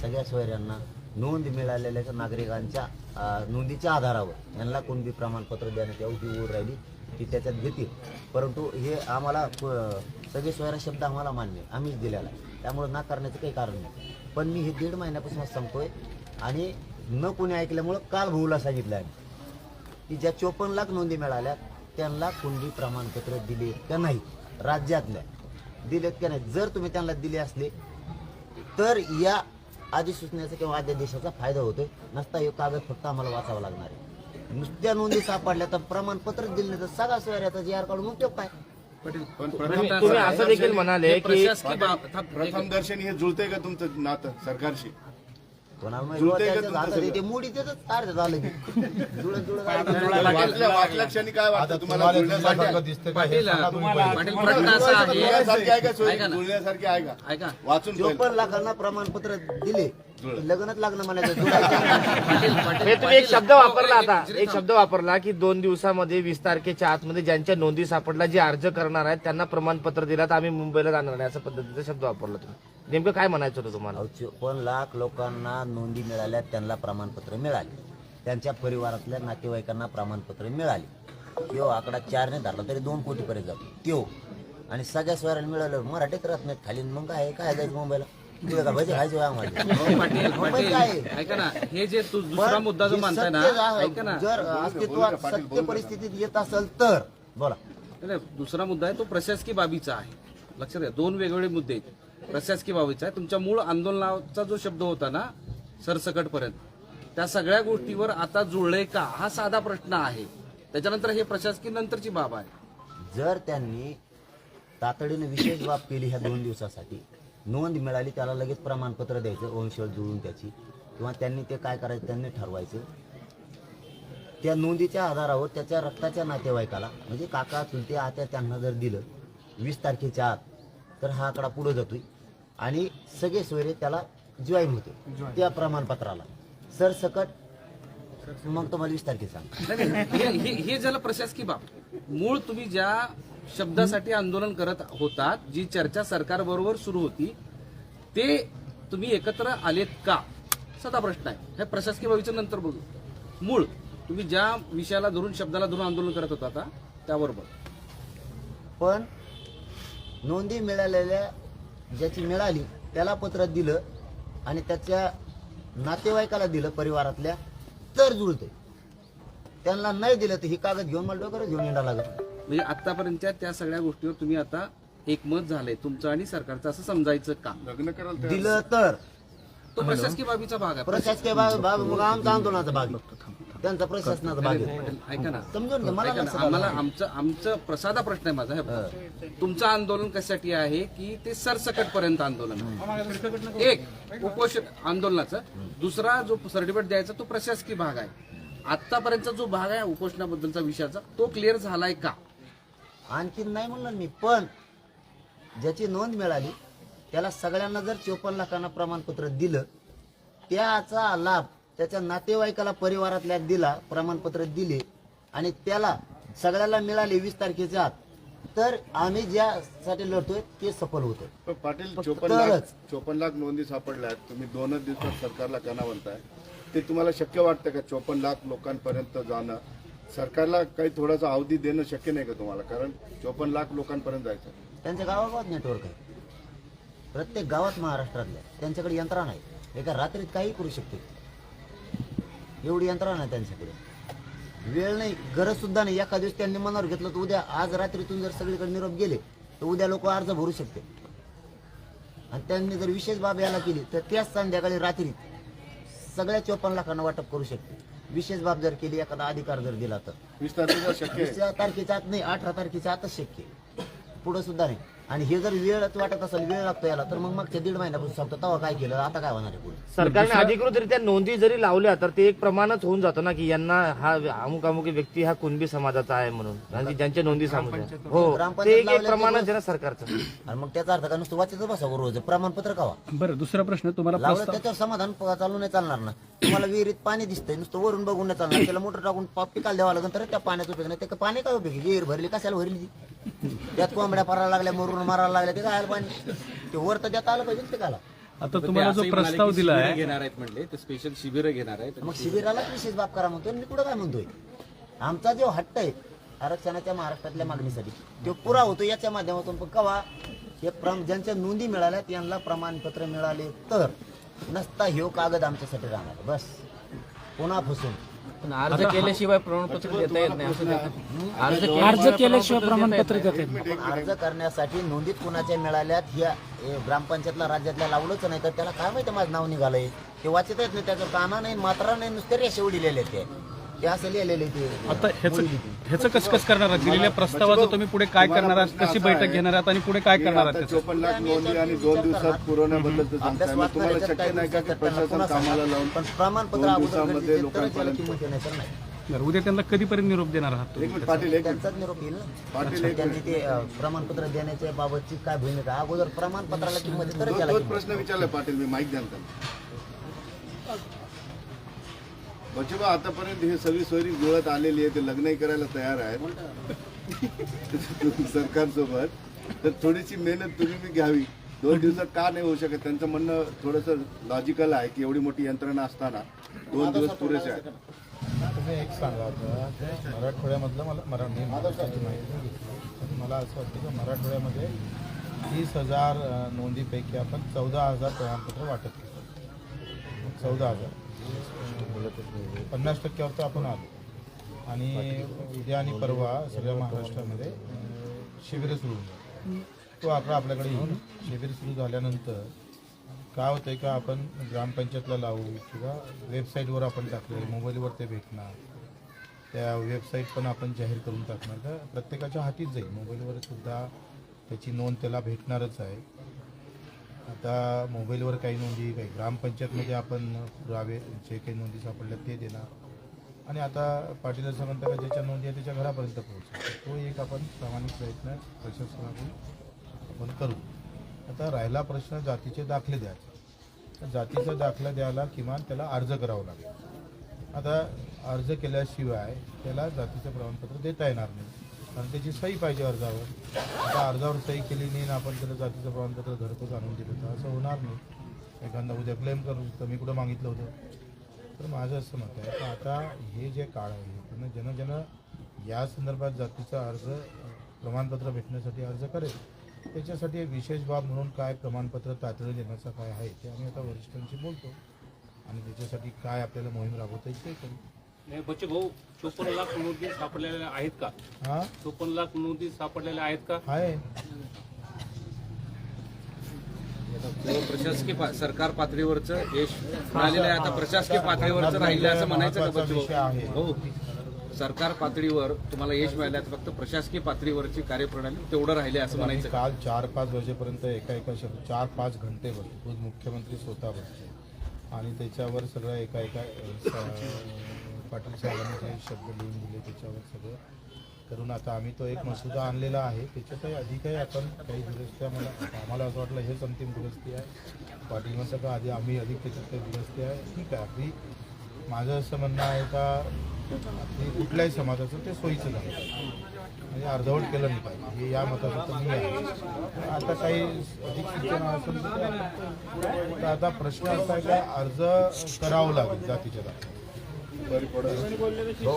S2: सगळ्या सोयऱ्यांना नोंद मिळालेल्या नागरिकांच्या नोंदीच्या आधारावर यांना कोणती प्रमाणपत्र देण्यात यावं ही ओळ राहिली ती त्याच्यात घेतील. परंतु हे आम्हाला सगळे सोयरा शब्द आम्हाला मान्य, आम्हीच दिलेला आहे, त्यामुळे ना करण्याचं काही कारण नाही. पण मी हे 1.5 महिन्यापासून सांगतोय आणि न कोणी ऐकल्यामुळं काल भाऊला सांगितलं आहे की ज्या 54 लाख नोंदी मिळाल्या त्यांना कुणबी प्रमाणपत्र दिले का नाही, राज्यातल्या दिलेत का नाही. जर तुम्ही त्यांना दिले असले तर या अधिसूचनेचा किंवा अध्यादेशाचा फायदा होतोय. नसता हे कागद फक्त आम्हाला वाचावा लागणार आहे. नुसत्या नोंदी सापडल्या तर प्रमाणपत्र दिलं नाही तर सगळा सोयऱ्याचा GR काढून उपयोग काय?
S7: पण
S9: तुम्ही असं देखील म्हणाले की
S8: प्रशासकीय बाब
S7: प्रथम दर्शनी हे जुळतंय का तुमचं नातं सरकारशी?
S2: कोणाला माहिती
S7: जुळतंय का
S2: त्याच्याच
S7: तुमचं
S2: हातात
S7: सगळं?
S2: ते मुडी त्याच तार झालं की जुळत
S7: वाचल्या क्षणी काय
S3: आता
S7: वाटतं तुम्हाला?
S3: तुम्हाला
S7: जुळण्यासारखं
S3: जुळल्यासारखं दिसतं का? हे
S8: पाटील
S3: सांगा तुम्ही पहिले.
S8: पाटील प्रश्न असा आहे
S7: जुळण्यासारखी आहे का सोय?
S8: ऐका ना.
S7: जुळण्यासारखी आहे का?
S8: ऐका
S7: वाचून पहिलं.
S2: 54 लाखांना प्रमाणपत्र दिले लग्नच लागणं म्हणायचं जुळायचं.
S9: म्हणजे तुम्ही एक शब्द वापरला आता, एक शब्द वापरला की 2 दिवसामध्ये 20 तारखेच्या आतमध्ये ज्यांच्या नोंदी सापडला जे अर्ज करणार आहेत त्यांना प्रमाणपत्र दिलं तर आम्ही मुंबईला जाणार नाही, अशा पद्धतीचा शब्द वापरला तुम्ही. नेमकं काय म्हणायचं होतं तुम्हाला?
S2: 54 लाख लोकांना नोंदी मिळाल्या, त्यांना प्रमाणपत्र मिळाली, त्यांच्या परिवारातल्या नातेवाईकांना प्रमाणपत्र मिळाली. तो आकडा 4 ने धरला तरी 2 कोटीपर्यंत जातो त्यो. आणि सगळ्या स्वराला मिळालं मराठीत राहत नाहीत खाली, मग काय जायचं मुंबईला? तुला का भजी खायची वेळ आम्हाला?
S8: पाटील
S2: मुंबईत
S8: पाटील
S2: काय आहे?
S8: ऐका ना, हे जे दुसरा
S2: पण
S8: मुद्दा जो
S2: हे
S8: मानताय ना,
S2: सत्य
S8: ऐका ना,
S2: जर अस्तित्वात सत्य परिस्थितीत येत असेल तर बोला.
S8: नाही, दुसरा मुद्दा आहे तो प्रशासकीय बाबीचा आहे. लक्षात घ्या, 2 वेगवेगळे मुद्दे आहेत. प्रशासकीय बाबीचा आहे. तुमच्या मूळ आंदोलनाचा जो शब्द होता ना सरसकट पर्यंत, त्या सगळ्या गोष्टीवर आता जुळले का हा साधा प्रश्न आहे. त्याच्यानंतर हे प्रशासकीय नंतरची बाब आहे.
S2: जर त्यांनी तातडीने विशेष बाब केली ह्या 2 दिवसासाठी, नोंद मिळाली, त्याला लगेच प्रमाणपत्र द्यायचं वंशवळ जुळून त्याची, किंवा त्यांनी ते काय करायचं त्यांनी ठरवायचं. त्या नोंदीच्या आधारावर त्याच्या रक्ताच्या नातेवाईकाला म्हणजे काका चुलते आत्या त्यांना जर दिलं 20 तारखेच्या आत तर हा आकडा पुढे जातोय आणि सगळे सोयरे त्याला जॉईन होते त्या प्रमाणपत्राला सरसकट. मग तुम्हाला 20 तारखेचा सांग.
S8: नाही, हे झालं प्रशासकीय बाब. मूळ तुम्ही ज्या शब्दासाठी आंदोलन करत होतात, जी चर्चा सरकारबरोबर सुरू होती, ते तुम्ही एकत्र आलेत का? साधा प्रश्न आहे. हे प्रशासकीय बाबीचं नंतर बघू. मूळ तुम्ही ज्या विषयाला धरून शब्दाला धरून आंदोलन करत होता आता त्याबरोबर.
S2: पण नोंदी मिळालेल्या ज्याची मिळाली त्याला पत्र दिलं आणि त्याच्या नातेवाईकाला दिलं परिवारातल्या तर जुळते. त्यांना नाही दिलं तर ही कागद घेऊन मला डोक्यावर घेऊन येणार लागत.
S8: म्हणजे आतापर्यंतच्या त्या सगळ्या गोष्टीवर तुम्ही आता एकमत झालंय तुमचं आणि सरकारचं असं समजायचं का?
S7: लग्न करायला तयार.
S2: दिलं तर
S8: तो प्रशासकीय बाबीचा भाग आहे.
S2: प्रशासकीय भाग मग आमचा आंदोलनाचा भाग आहे. त्यांचा प्रशासनाचा भाग आहे.
S8: ऐका ना,
S2: समजून घ्या मला
S8: ऐका ना,
S2: लक्षात
S8: आम्हाला
S2: आलं.
S8: आमचं साधा प्रश्न आहे माझा. हे बघा. तुमचं आंदोलन कशासाठी आहे की ते सरसकट पर्यंत आंदोलन आहे. एक उपोषण आंदोलनाचं, दुसरा जो सर्टिफिकेट द्यायचा तो प्रशासकीय भाग आहे. आतापर्यंतचा जो भाग आहे उपोषणाबद्दलचा विषयाचा तो क्लिअर झालाय का?
S2: आणखीन नाही म्हणलं मी, पण ज्याची नोंद मिळाली त्याला सगळ्यांना जर 54 लाखांना प्रमाणपत्र दिलं, त्याचा लाभ त्याच्या नातेवाईकाला परिवारातल्या दिला, प्रमाणपत्र दिले आणि त्याला सगळ्याला मिळाले 20 तारखेच्या आत, तर आम्ही ज्यासाठी लढतोय ते सफल होतं.
S7: पण पाटील
S2: फक्त
S7: 54 लाख नोंदी सापडल्या आहेत. तुम्ही 2च दिवसात सरकारला कना म्हणताय. ते तुम्हाला शक्य वाटतं का 54 लाख लोकांपर्यंत जाणं? सरकारला काही थोडासा अवधी देणं शक्य नाही का तुम्हाला? कारण 54 लाख लोकांपर्यंत जायचं.
S2: त्यांच्या गावागावात नेटवर्क आहे, प्रत्येक गावात महाराष्ट्रातल्या. त्यांच्याकडे यंत्रणा आहे, एका रात्रीत काही करू शकते एवढी यंत्रणा आहे त्यांच्याकडे. वेळ नाही, गरज सुद्धा नाही. एका दिवस त्यांनी मनावर घेतलं तर उद्या, आज रात्रीतून जर सगळीकडे निरोप गेले तर उद्या लोक अर्ज भरू शकते. आणि त्यांनी जर विशेष बाब याला केली तर त्याच संध्याकाळी रात्री सगळ्या 54 लाखांना वाटप करू शकते. विशेष बाब जर केली, एखादा अधिकार जर दिला तर
S7: 20 तारखेला शक्य आहे.
S2: 20 तारखेच्या आत नाही, 18 तारखेच्या आतच शक्य आहे, पुढे सुद्धा नाही. आणि हे जर वेळच वाटत असेल, वेळ लागतो याला, तर मग मागच्या 1.5 महिन्यापासून सांगतो तेव्हा काय केलं, आता काय होणार आहे पुढे.
S9: सरकारने अधिकृतरित्या नोंदी जरी लावल्या तर ते एक प्रमाणच होऊन जातं ना की यांना हा अमुक अमुक व्यक्ती हा कुणबी समाजाचा आहे म्हणून, आणि ज्यांच्या नोंदी सापडल्या. हो, ते एक प्रमाणच आहे ना सरकारचं.
S2: आणि मग त्याचा अर्थ काय नुसतं वाचत बसा रोज प्रमाणपत्र कावा
S5: बरं, दुसरा प्रश्न तुम्हाला
S2: लावलं
S5: प्रस्ताव
S2: त्याच्यावर समाधान चालू नाही चालणार ना. तुम्हाला विहिरीत पाणी दिसतंय, नुसतं वरून बघून नाही चालणार. त्याला मोटर टाकून पिकाला द्यावं लागेल तर त्या पाण्याचा उपयोग नाही. ते पाणी काय उपयोग? विहीर भरली कशाला भरली? त्यात कोंबड्या परायला लागल्या, मरून मारायला लागल्या, ते काय आलं पाणी? ते वर तर देता आलं पाहिजे ते काला.
S5: आता तुम्हाला जो प्रस्ताव दिला आहे,
S8: घेणार आहेत म्हणले ते स्पेशल शिबिर घेणार आहेत.
S2: मग शिबिरालाच विशेष बाब करा म्हणतोय. मी कुठं काय म्हणतोय? आमचा जो हट्ट आहे आरक्षणाच्या महाराष्ट्रातल्या मागणीसाठी तो पुरा होतो याच्या माध्यमातून. पण कवा हे ज्यांच्या नोंदी मिळाल्या त्यांना प्रमाणपत्र मिळाले तर, नसता ह्यो कागद आमच्यासाठी राहणार. बस पुन्हा फसून
S9: अर्ज केल्याशिवाय प्रमाणपत्र देता येत नाही असं
S6: अर्ज केल्याशिवाय प्रमाणपत्र देतात.
S2: अर्ज करण्यासाठी नोंदीत कुणाच्या मिळाल्यात ह्या ग्रामपंचायतला राज्यातल्या लावलंच नाही तर त्याला काय माहिती माझं नाव निघालंय ते वाचत येत नाही, त्याचं काना नाही मात्रा नाही, नुसते रेषेवर लिहिलेले ते असं लिहिलेले ते.
S5: आता ह्याचं कसं करणार आहात? दिलेल्या प्रस्तावाचं तुम्ही पुढे काय करणार आहात? कशी बैठक घेणार आहात आणि पुढे काय करणार आहात? त्याचं
S7: 54 लाख नोंदी आणि 2 दिवसात पुरवण्याबद्दल तर सांगताय.
S2: अभ्यास
S7: मग तुम्हाला
S2: वाचनाऱ्याच्यात
S7: शक्य नाही का की
S2: काय
S7: प्रशासन
S2: कोणाचं
S7: कामाला लावून
S2: पण प्रमाणपत्र
S7: 2
S2: अगोदर
S7: दिवसामध्ये
S2: गरजेचं आहे, तर त्याला
S7: लोकांपर्यंत
S2: किंमत येणार तर नाही.
S5: बरं, उद्या त्यांना कधीपर्यंत निरोप देणार आहात तुम्ही?
S7: एक मिनिट पाटील, एक मिनिट
S2: त्यांचाच निरोप येईल ना.
S7: पाटील, एक
S2: त्यांनी ते प्रमाणपत्र देण्याच्या बाबतची काय भूमिका अगोदर प्रमाणपत्राला किंमत आहे, तर त्याला
S7: तोच
S2: किंमत.
S7: प्रश्न विचारला पाटील मी, माईक द्या ना त्यांना. बच्चूबा, आतापर्यंत हे सगळी सोयरी जुळत आलेली आहे, ते लग्नही करायला तयार आहेत सरकारसोबत, तर थोडीशी मेहनत तुम्ही बी घ्यावी. 2 दिवसात का नाही होऊ शकत? त्यांचं म्हणणं थोडंसं लॉजिकल आहे की एवढी मोठी यंत्रणा असताना 2 दिवस पुरेसे आहेत.
S3: तुम्ही एक सांगा आता, मराठवाड्यामधलं मला महाराष्ट्राची माहिती नाही घेतली, पण मला असं वाटतं की मराठवाड्यामध्ये 30,000 नोंदीपैकी आपण 14,000 प्रमाणपत्र वाटप केलं. 14,000 50% तर आपण आलो. आणि उद्या आणि परवा सगळ्या महाराष्ट्रामध्ये शिबिरं सुरू होणार. तो आकडा आपल्याकडे येऊन शिबिर सुरू झाल्यानंतर काय होतं आहे का आपण ग्रामपंचायतला लावू किंवा वेबसाईटवर आपण टाकले, मोबाईलवर ते भेटणार, त्या वेबसाईट पण आपण जाहीर करून टाकणार, तर प्रत्येकाच्या हातीच जाईल. मोबाईलवर सुद्धा त्याची नोंद त्याला भेटणारच आहे. आता मोबाईलवर काही नोंदी, काही ग्रामपंचायतमध्ये आपण पुरावे जे काही नोंदी सापडल्या ते देणार. आणि आता पाटील असं म्हणतात का ज्याच्या नोंदी आहे त्याच्या घरापर्यंत पोहोचतो, तो एक आपण प्रामाणिक प्रयत्न प्रशासनाकडून आपण करू. आता राहिला प्रश्न जातीचे दाखले द्यायचे. तर जातीचा दाखला द्यायला किमान त्याला अर्ज करावा लागेल. आता अर्ज केल्याशिवाय त्याला जातीचं प्रमाणपत्र देता येणार नाही, कारण त्याची सही पाहिजे अर्जावर. आता अर्जावर सही केली नाही ना आपण त्याला जातीचं प्रमाणपत्र घरपोच आणून दिलं तर असं होणार नाही. एखादा उद्या क्लेम करू तर मी कुठं मागितलं होतं. तर माझं असं मत आहे की आता हे जे काळ आहे त्यानं ज्यानं या संदर्भात जातीचा अर्ज प्रमाणपत्र भेटण्यासाठी अर्ज करेल, त्याच्यासाठी एक विशेष बाब म्हणून काय प्रमाणपत्र तातडीने देण्याचं काय आहे ते आम्ही आता वरिष्ठांशी बोलतो आणि त्याच्यासाठी काय आपल्याला मोहीम राबवता येईल ते करू.
S5: बच्चे भाऊ, 54 लाख नोंदी सापडलेल्या आहेत का?
S3: हां
S5: 54 लाख नोंदी सापडलेल्या आहेत का?
S3: आहे.
S8: प्रशासकीय सरकार पातळीवरचं यश मिळालेलं आहे. आता प्रशासकीय पातळीवरचं राहिलं असं म्हणायचं का
S3: महत्त्वाचा विषय आहे.
S8: हो, सरकार पातळीवर तुम्हाला यश मिळालं, फक्त प्रशासकीय पातळीवरची कार्यप्रणाली तेवढं राहिले असं म्हणायचं का?
S3: काल 4-5 वाजेपर्यंत एका शब्द 4-5 घंटे बसतो. रोज मुख्यमंत्री स्वतः बसते आणि त्याच्यावर सगळं एका पाटील साहेबांनी जे शब्द लिहून दिले त्याच्यावर सगळं करून आता आम्ही तो एक मसुदा आणलेला आहे. त्याच्यातही अधिकही आपण काही दुरुस्त्या, आम्हाला असं वाटलं हेच अंतिम दुरुस्ती आहे. पाटील म्हणतं का आधी आम्ही अधिक त्याच्यात काही दुरुस्ती आहे. ठीक आहे, अगदी माझं असं म्हणणं आहे का कुठल्याही समाजाचं ते सोयीचं झालं, म्हणजे अर्धवट केलं नाही पाहिजे, हे या मताचं तर मी आहे. आता काही अधिक सूचना असेल तर आता प्रश्न असा आहे का अर्ज करावं लागेल जातीच्या दाखला.
S2: हो,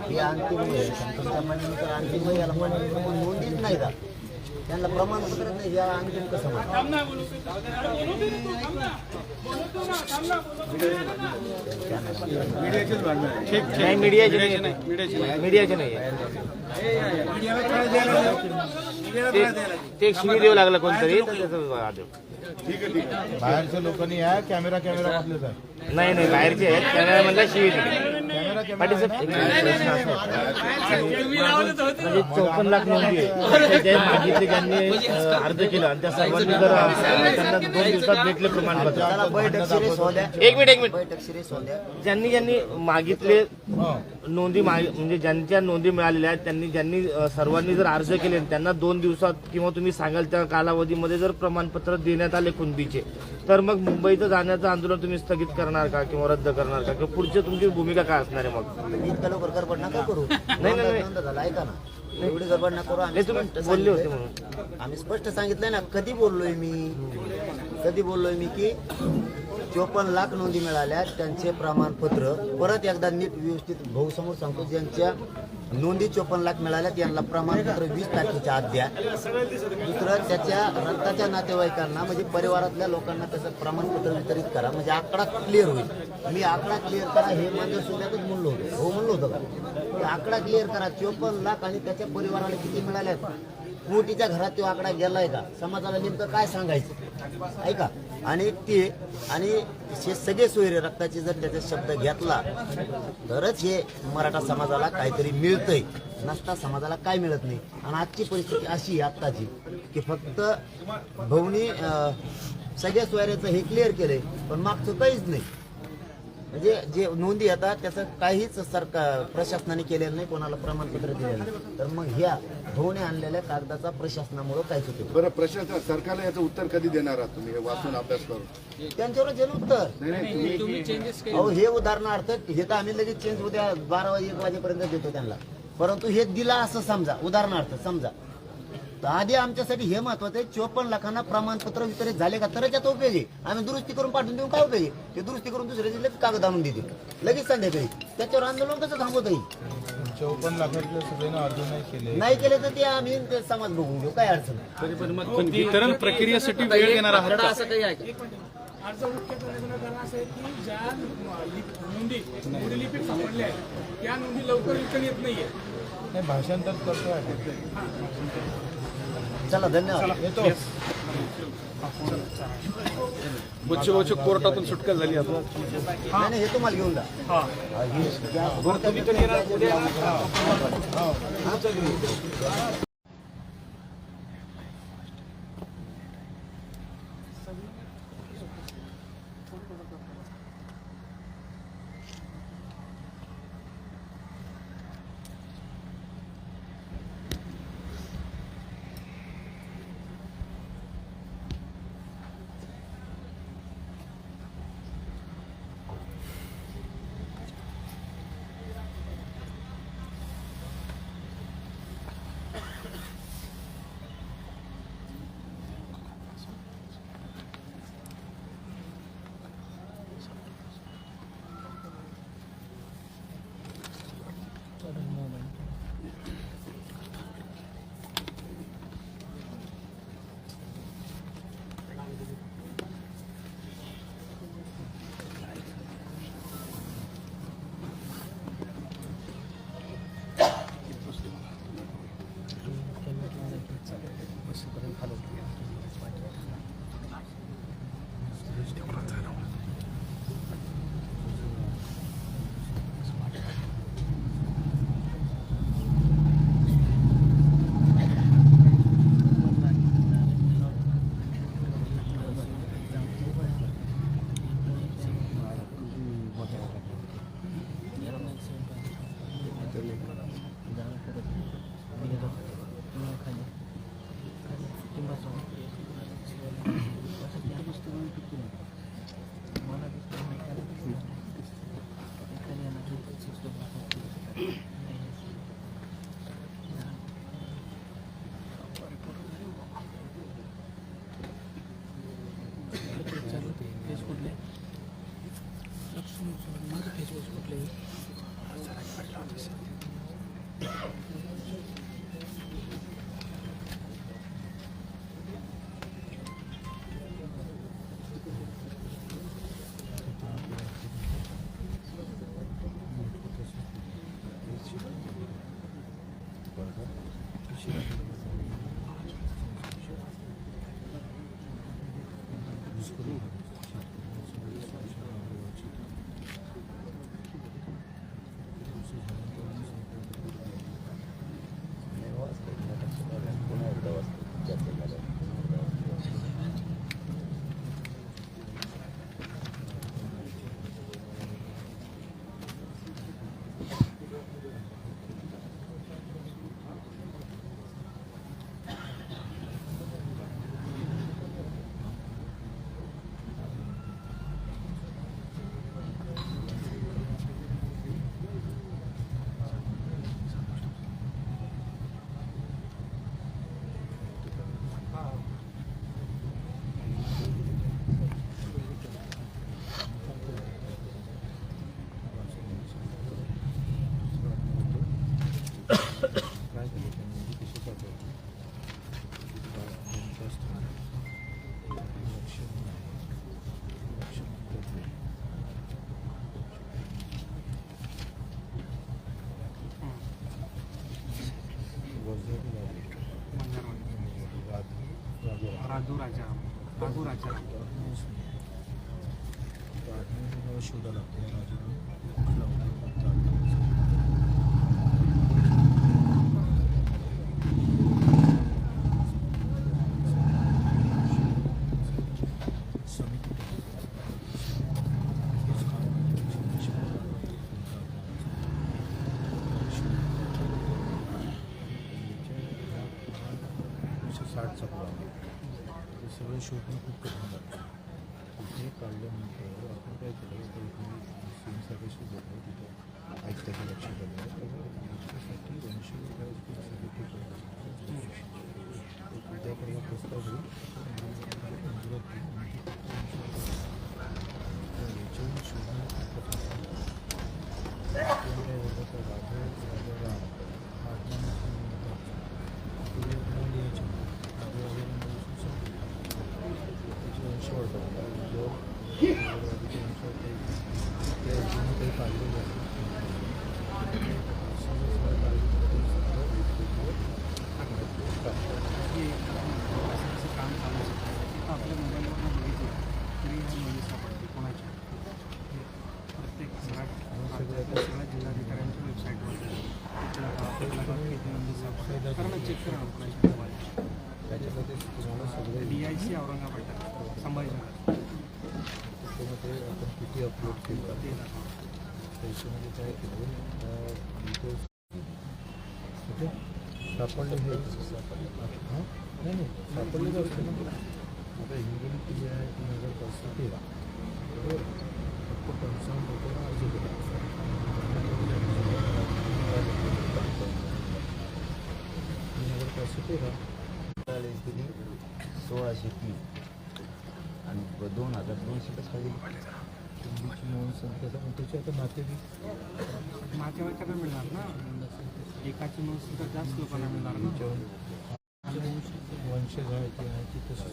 S2: हे अंतिम आहे. तुमच्या म्हणण्यानुसार अंतिम आहे, याला म्हणण्यानुसार पण नोंदीच नाही का, त्यांना प्रमाणपत्र नाही, या अंतिम कसं म्हणतात?
S9: नाही, मीडियाचे नाही ते एक शिवी देऊ लागलं कोणतरी, तर त्याचं वाद आहे.
S3: बाहेरच्या लोकांनी या कॅमेरा मधले जाय.
S9: नाही बाहेरचे आहेत, कॅमेरा मधला शिवी दिली. पाटील साहेब, म्हणजे 54 लाख नोंदी आहे, जे मागितले ज्यांनी अर्ज केला आणि त्या सर्वांनी जर त्यांना 2 दिवसात भेटले प्रमाणपत्र.
S2: त्याला बैठक सिरीज होऊ द्या.
S9: एक मिनिट
S2: बैठक सिरीज होऊ द्या.
S9: ज्यांनी मागितले नोंदी म्हणजे ज्यांच्या नोंदी मिळालेल्या आहेत ज्यांनी सर्वांनी जर अर्ज केले त्यांना 2 दिवसात किंवा तुम्ही सांगाल त्या कालावधीमध्ये जर प्रमाणपत्र देण्यात आले कुणबीचे, तर मग मुंबईचं जाण्याचं आंदोलन तुम्ही स्थगित करणार का किंवा रद्द करणार का किंवा पुढची तुमची भूमिका काय असणार आहे? मग
S2: इतकं लवकर गडबड नका करू.
S9: नाही.
S2: नोंद झाला, ऐका ना, एवढी गडबड नका करू. आम्ही
S9: तुम्ही
S2: स्पष्ट
S9: बोलले होते
S2: सांगितलंय.
S9: म्हणून.
S2: आम्ही स्पष्ट सांगितलंय ना, कधी बोललोय मी की 54 लाख नोंदी मिळाल्या, त्यांचे प्रमाणपत्र परत एकदा नीट व्यवस्थित भाऊ समोर सांगतो, ज्यांच्या नोंदी 54 लाख मिळाल्या, यांना प्रमाणपत्र 20 तारखेच्या आत द्या. दुसरं, त्याच्या रक्ताच्या नातेवाईकांना म्हणजे परिवारातल्या लोकांना त्याचं प्रमाणपत्र वितरित करा, म्हणजे आकडा क्लिअर होईल. मी आकडा क्लिअर करा हे माझ्या सोबतच म्हणलो होतो, हो म्हणलो होतो का? ते आकडा क्लिअर करा. 54 लाख आणि त्याच्या परिवाराला किती मिळाल्यात, मोठीच्या घरात तो आकडा गेलाय का, समाजाला नेमकं काय सांगायचं ऐका. आणि ते आणि हे सगळे सोयरे रक्ताचे जर त्याचा शब्द घेतला तरच हे मराठा समाजाला काहीतरी मिळतंय, नसता समाजाला काय मिळत नाही. आणि आजची परिस्थिती अशी आहे आत्ताची की फक्त भाऊनी सगळ्या सोयऱ्याचं हे क्लिअर केलंय, पण मागचं काहीच नाही. म्हणजे जे नोंदी येतात त्याचं काहीच सरकार प्रशासनाने केलेलं नाही, कोणाला प्रमाणपत्र दिलेलं नाही. तर मग ह्या भाऊने आणलेल्या कागदाचा प्रशासनामुळे काय चुकतो?
S7: बरं, प्रशासन सरकारला याचं उत्तर कधी देणार आहात तुम्ही, हे वाचून अभ्यास करून?
S2: त्यांच्यावर जे उत्तर
S7: नाही तुम्ही
S2: अहो हे उदाहरणार्थ हे तर आम्ही लगेच चेंज उद्या 12-1 वाजेपर्यंत देतो त्यांना, परंतु हे दिला असं समजा, उदाहरणार्थ समजा. तर आधी आमच्यासाठी हे महत्वाचं आहे 54 लाखांना प्रमाणपत्र वितरित झाले का तरच याचा उपयोग आहे. आम्ही दुरुस्ती करून पाठवून देऊन काय उपयोग आहे? ते दुरुस्ती करून दुसऱ्या जिल्ह्यात कागद आणून देतील लगेच संध्याकाळी. त्याच्यावर आंदोलन कसं थांबवता येईल?
S3: 54 लाखातले सगळ्यांना अर्ज नाही केले.
S2: नाही केले तर ते आम्ही ते समाज बघून घेऊ, काय अडचण नाही.
S5: पण वितरण प्रक्रियेसाठी वेळ देणार आहात का?
S8: असं काही आहे का?
S6: अर्ज मुख्य कारण असं आहे की ज्या नोंदी लिपिक सापडल्या आहेत त्या नोंदी लवकर विकत येत नाहीये.
S3: नाही, भाषांतर करतो आहे.
S2: चला धन्यवाद.
S3: येतो.
S5: बच्चूभाऊची कोर्टातून सुटका झाली आता.
S2: नाही नाही, हे तुम्हाला घेऊन जा.
S4: साधू राजाराम राघू राजाराम
S3: शोधा लागतो ते सगळं शोधणं खूप कठीण लागतं. तिथे काढल्यानंतर आपण काय केलं सीमसाठी शोधलं तिथं ऐकताची लक्ष दिलं त्याच्यासाठी 200 उद्यापर्यंत प्रस्ताव घेऊन मंजुरात याच्यावरून शोधणं खूप कठीण
S4: असं काम चालू शकतं तिथं आपल्या मोबाईलवरून बघितलं तरी ह्या नोंदी सापडते कोणाच्या प्रत्येक सगळ्या जिल्हाधिकाऱ्यांच्या वेबसाईटवर नोंदी सापडते कारण चेक करा कोणाच्या मोबाईल
S3: त्याच्यामध्ये तुम्हाला सगळे
S4: DIC औरंगाबाद संभाजीनगर
S3: त्याच्यामध्ये आपण किती अपलोड केलं त्याच्यामध्ये काय केलं डिटेल्स सापडले हे हां नाही सापडले तर असते ना आता हिंगोली किल्ली आहे 3013 तर फक्त 55 लोकांना अर्ज केला 3013
S2: 1630 आणि 2200 कसं खाली
S3: दिल्लीची नोंद संख्या पण त्याच्या आता नातेवाईक
S4: नातेवाईकांना मिळणार ना एकाची नोंद सुद्धा जास्त लोकांना मिळणार ना
S3: वंशज आहे ते आहे की तसं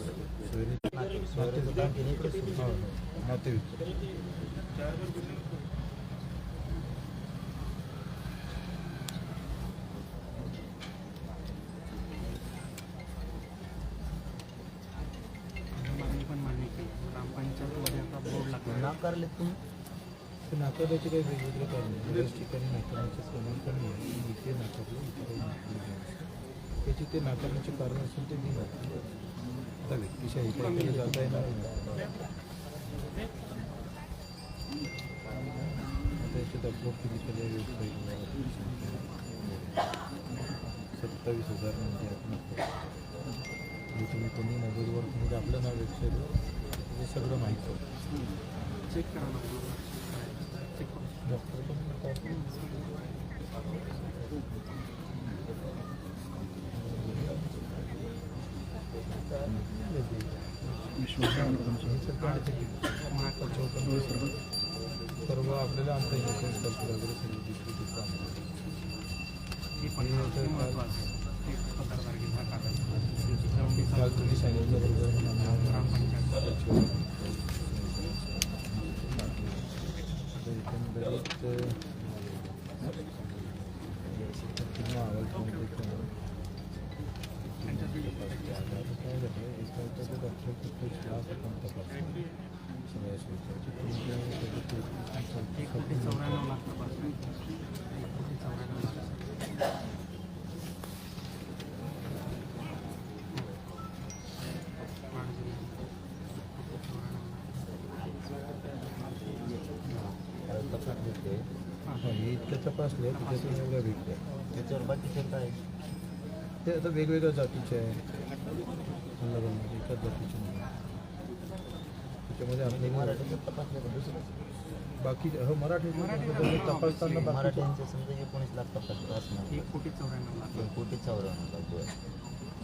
S3: नातेवाईक
S4: मागणी पण मान्य केली ग्रामपंचायतमध्ये आता बोर्ड लागला
S2: नाकारले तुम्ही
S3: ते नाकारण्याचे काही वेगवेगळे कारण आहे बऱ्याच ठिकाणी नाकारण्याचं प्रमाण कमी आहे की इथे नाकारलं इथे नाकारलं त्याची ते नाकारण्याचे कारण असेल ते दिलं आता व्यक्तिशाही काही जाता येणार नाही आता याच्यात अपलोड केली केल्या वेबसाईटवर 27,000 म्हणजे तुम्ही कोणी मोबाईलवर म्हणजे आपलं नाव वेबसाईटवर हे सगळं माहीत होतं
S4: चेक करावं लागतं चेक करू
S3: डॉक्टर पण सर्व आपल्याला आमचं इन्शुरन्स करतो वगैरे सगळी दुसरी
S4: हे पण महत्त्वाचं आहे एक पत्रकार घेतला कागद
S3: काल तुम्ही सांगितलं बरोबर
S4: ग्रामपंचायत
S3: एकंदरीत किंवा आवाज काय झालं एका डॉक्टर क्लास आपण तपासतो सगळ्या सोयीची
S4: 1,94,00,000 तपासणी 1,94,00,000
S2: तपास भेटते
S3: हे इतकं तपासले त्याच्यातून एवढ्या भेटल्या
S2: त्याच्यावर बाकीचे काय
S3: ते आता वेगवेगळ्या जातीचे आहे एकाच जातीचे नाही त्याच्यामध्ये आपले
S2: मराठीचं तपासले का दुसरं
S3: बाकी मराठी तपासताना बाकी
S2: मराठ्यांचे समजा 19 लाख तपासले असणार
S4: 1,94,00,000
S2: 1,94,00,000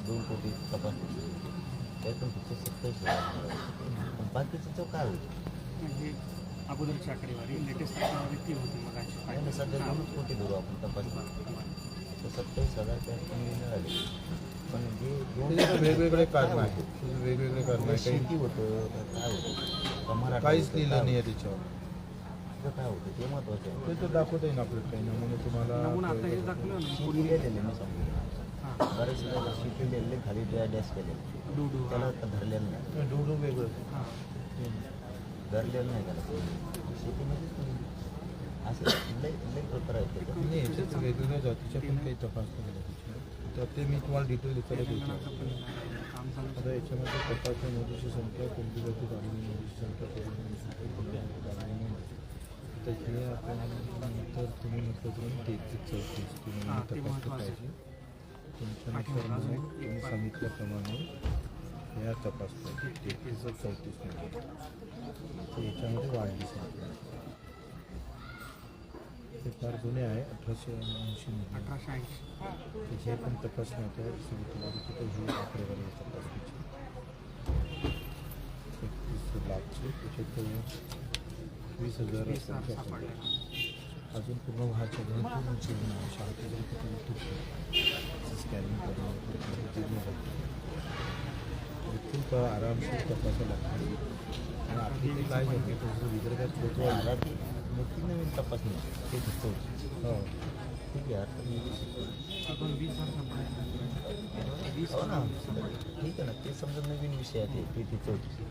S2: 2 कोटी तपासले त्यातून फक्त 27,000 पण बाकीचं तो काय होतं
S4: म्हणजे अगोदरची आकडेवारी लेटेस्ट आकडेवारी ती होती मग
S2: आणि सध्या 2 कोटी धरू आपण तपासले तर 27,000 त्यातून मिळाले पण जे
S3: त्याच्यात वेगवेगळे कारण आहेत वेगवेगळे कारण आहे
S2: शेती
S3: काही
S2: होतं का काय होतं का मराठा
S3: काहीच
S2: होतं,
S3: लिहिलं
S2: काय
S3: नाही आहे त्याच्यावर
S2: होतं, काय होतं ते महत्वाचं आहे
S3: ते तर दाखवता येईल आपल्याला काही नमुने तुम्हाला
S4: नमुना आता हे दाखवलं ना
S2: शेती गेलेले मी सांगतो बरेच शिकलेले खाली डॅश केले
S4: डूडू
S2: त्याला धरलेलं नाही
S3: डोडू वेगळं
S4: हां
S2: धरलेलं नाही त्याला शेतीमध्ये असं लई लई प्रकार आहेत त्याच्यात.
S3: नाही याच्यात वेगवेगळ्या जातीच्या पण काही तपासण्या केल्या त्याच्या तर ते मी तुम्हाला डिटेल विचारत होतो
S4: काम चालू
S3: आता याच्यामध्ये तपासण्या नोंदीची संख्या कोणती जाती काढून नोंदीची संख्या तर हे आपण नंतर तुम्ही म्हटलं तर 33-34 तुम्ही
S4: हां, ते
S3: तपासलं
S4: महत्त्वाचं आहे.
S3: पाहिजे तुमच्यानुसार मग तुम्ही सांगितल्याप्रमाणे या तपासल्या 33-34 तर याच्यामध्ये वाढली संख्या ते फार जुने आहे 1880 मध्ये
S4: 1880
S3: हे पण तपासण्या होत्या सगळी तिथं ही आकडेवारी आहे तपासणीची 31 लाखची त्याच्यात 20,000
S4: सापडले
S3: अजून पूर्ण व्हायच्या पूर्ण चिरून आहे शाळेत जरी किती स्कॅनिंग करून खूप आरामशीर तपासायला लागतं आणि आपली ते काय झालं तर विदर्भात लोक
S2: मराठी मोठी नवीन तपासणी ते दिसतो
S3: हो
S2: ठीक आहे आता
S4: आपण 20,000 सापडले 20
S2: हो ना ठीक आहे ना ते समजा नवीन विषय आहे ते ती चौकशी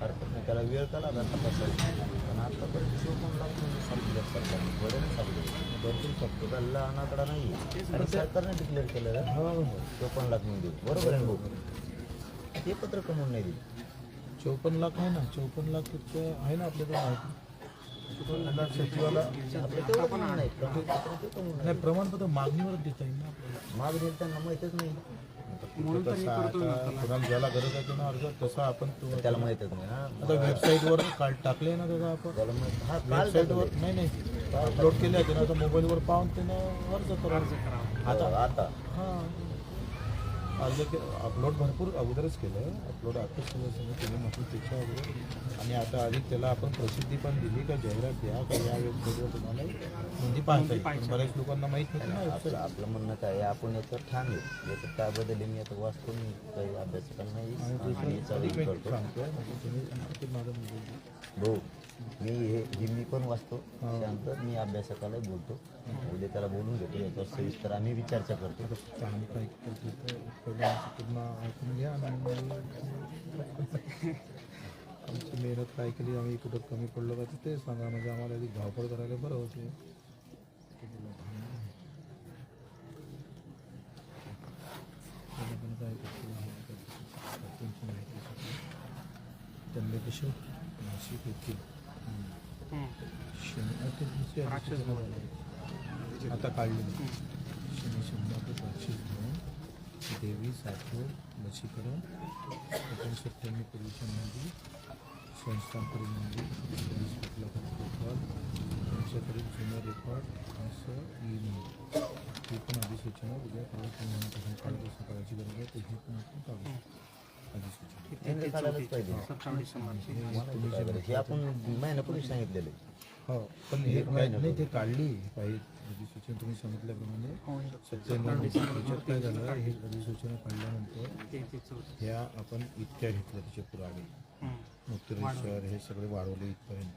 S2: हरकत नाही त्याला वेळ काला आता तपासायला पण आतापर्यंत 54 लाख सापडले सरकारने बरं सापडले भरपूर सापडतो का लहान आकडा नाही आहे आणि सरकारने डिक्लेअर केलं
S3: हो हो
S2: 54 लाख म्हणून देऊ बरोबर आहे भाऊ ते पत्र कमवून नाही देऊ
S3: 54 लाख आहे ना 54 लाख आहे ना आपल्याकडे माहिती सचिवाला
S2: आपलं तेवढं पण नाही प्रमाणपत्र ते कमवून
S3: नाही प्रमाणपत्र मागणीवरच देता येईल ना आपल्याला
S2: मागणी त्यांना माहीतच नाही
S3: तसं आता कुणाला ज्याला गरज आहे त्यांना अर्ज तसा आपण
S2: त्याला माहीतच नाही हा
S3: आता वेबसाईटवर काल टाकले ना त्याचा आपण
S2: त्याला माहित हा काल
S3: वेबसाईटवर नाही अपलोड केले आहे ना आता मोबाईलवर पाहून त्यानं अर्ज करा
S2: आता
S3: हां अर्ज अपलोड भरपूर अगोदरच केलं अपलोड आताच केलं सगळं तुम्ही म्हटलं त्याच्या अगोदर आणि आता अधिक त्याला आपण प्रसिद्धी पण दिली का जाहिरात द्या का या वेबसाईटवर तुम्हाला नोंदी पाहता येईल पण बऱ्याच लोकांना माहीत नाही ना
S2: आपलं आपलं म्हणणं काय आहे, आपण याच्यावर ठाम आहे याच्यात काय बदल मी आता वाचतो मी काही अभ्यासकांना आणि याचा
S3: अधिक
S2: विचार
S3: मी
S2: करतो
S3: सांगतोय म्हणजे तुम्ही माझं मुलगा
S2: भाऊ मी हे मी पण वाचतो त्यानंतर मी अभ्यासकाला बोलतो उद्या त्याला बोलून घेतो याच्यावर सविस्तर आम्ही विचारचा करतो
S3: चांगलं काय करतो पहिलं आमचं पूर्ण ऐकून घ्या आणि आमची मेहनत काय केली आम्ही कुठं कमी पडलो का ते सांगा म्हणजे आम्हाला आधी धावपळ करायला बरं होते काय त्यांची माहिती त्यांनी कशी नाशिक येथील आता काढली शनी शंभर 500 घेऊन देवी साठवड लसीकरण 1997 पूर्वीच्या नोंदी संस्थांकडील नोंदी पोलीस रेकॉर्ड त्यांच्याकडील जुनं रेकॉर्ड असं नोंद ही पण अधिसूचना उद्या काढून काढत काळाची गरज आहे तर ही पण आपण काढू अधिसूचना
S2: त्यांनी काढायलाच पाहिजे
S4: 17 डिसेंबरची
S2: हे आपण महिन्यापूर्वी सांगितलेलं आहे.
S3: हो पण हे नाही ते काढली काही अधिसूचना तुम्ही सांगितल्याप्रमाणे 97 त्याच्यात काय झालं हे अधिसूचना काढल्यानंतर ह्या आपण इतक्या घेतल्या त्याचे पुरावे मुक्तरेश्वर हे सगळे वाढवले इथपर्यंत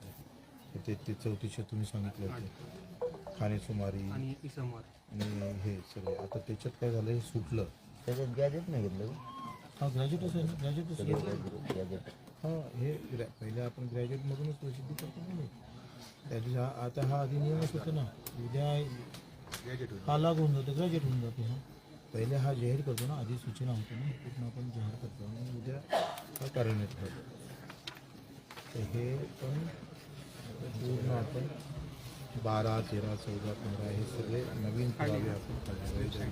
S3: ते 34 तुम्ही सांगितले होते खाणेसुमारी
S4: आणि इसमवर
S3: आणि हे सगळे आता त्याच्यात काय झालं हे सुटलं
S2: त्याच्यात गॅजेट नाही घेतलं
S3: हा ग्रॅज्युएटच आहे ना ग्रॅज्युएटच
S2: गॅजेट
S3: हां हे पहिले आपण ग्रॅज्युएटमधूनच प्रसिद्धी करतो ना नाही त्याची आता हा अधिनियमच होतो ना उद्या हा लागू होऊन जातो ग्रॅज्युएट होऊन जाते हा पहिले हा जाहीर करतो ना अधिसूचना होतो ना पूर्ण आपण जाहीर करतो आणि उद्या हा कार्यान्वित करतो तर हे पण पूर्ण आपण 12, 13, 14, 15 हे सगळे नवीन पुरावे आपण काढले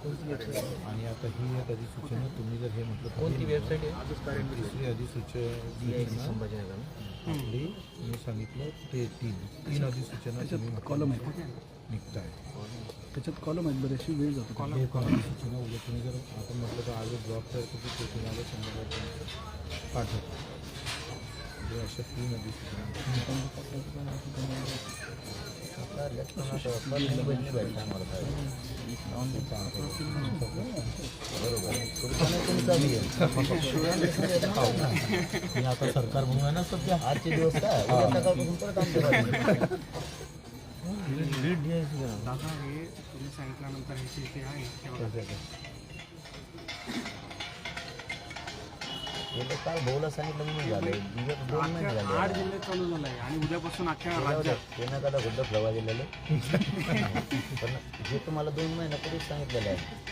S3: आणि आता ही एक अधिसूचना तुम्ही जर हे म्हटलं कोणती वेबसाईट आहे दुसरी अधिसूचना आपली मी सांगितलं ते तीन अधिसूचना तुम्ही
S5: कॉलम आहे
S3: निघत आहे
S5: त्याच्यात कॉलम आहेत बरेचशी वेळ जातो
S3: हे पण अधिसूचना उद्या तुम्ही जर आपण म्हटलं तर आज जॉब करतो की ते तुम्हाला संदर्भात पाठवतो म्हणजे अशा 3 अधिसूचना मी आता सरकार म्हणून आहे ना सध्या
S2: आजचे दिवस काय उद्या सकाळपासून परत आमच्या
S4: दादा हे तुम्ही सांगितल्यानंतर हे जे आहे
S2: गेले काल भाऊला सांगितलं म्हणून झालं 2 महिने झाले
S4: 8 जिल्हे चालू झालं आहे आणि उद्यापासून अख्ख्या राज्यात
S2: ते नका गुड्ड फ्लवा दिलेलं पण जे तुम्हाला 2 महिन्यापूर्वीच सांगितलेलं आहे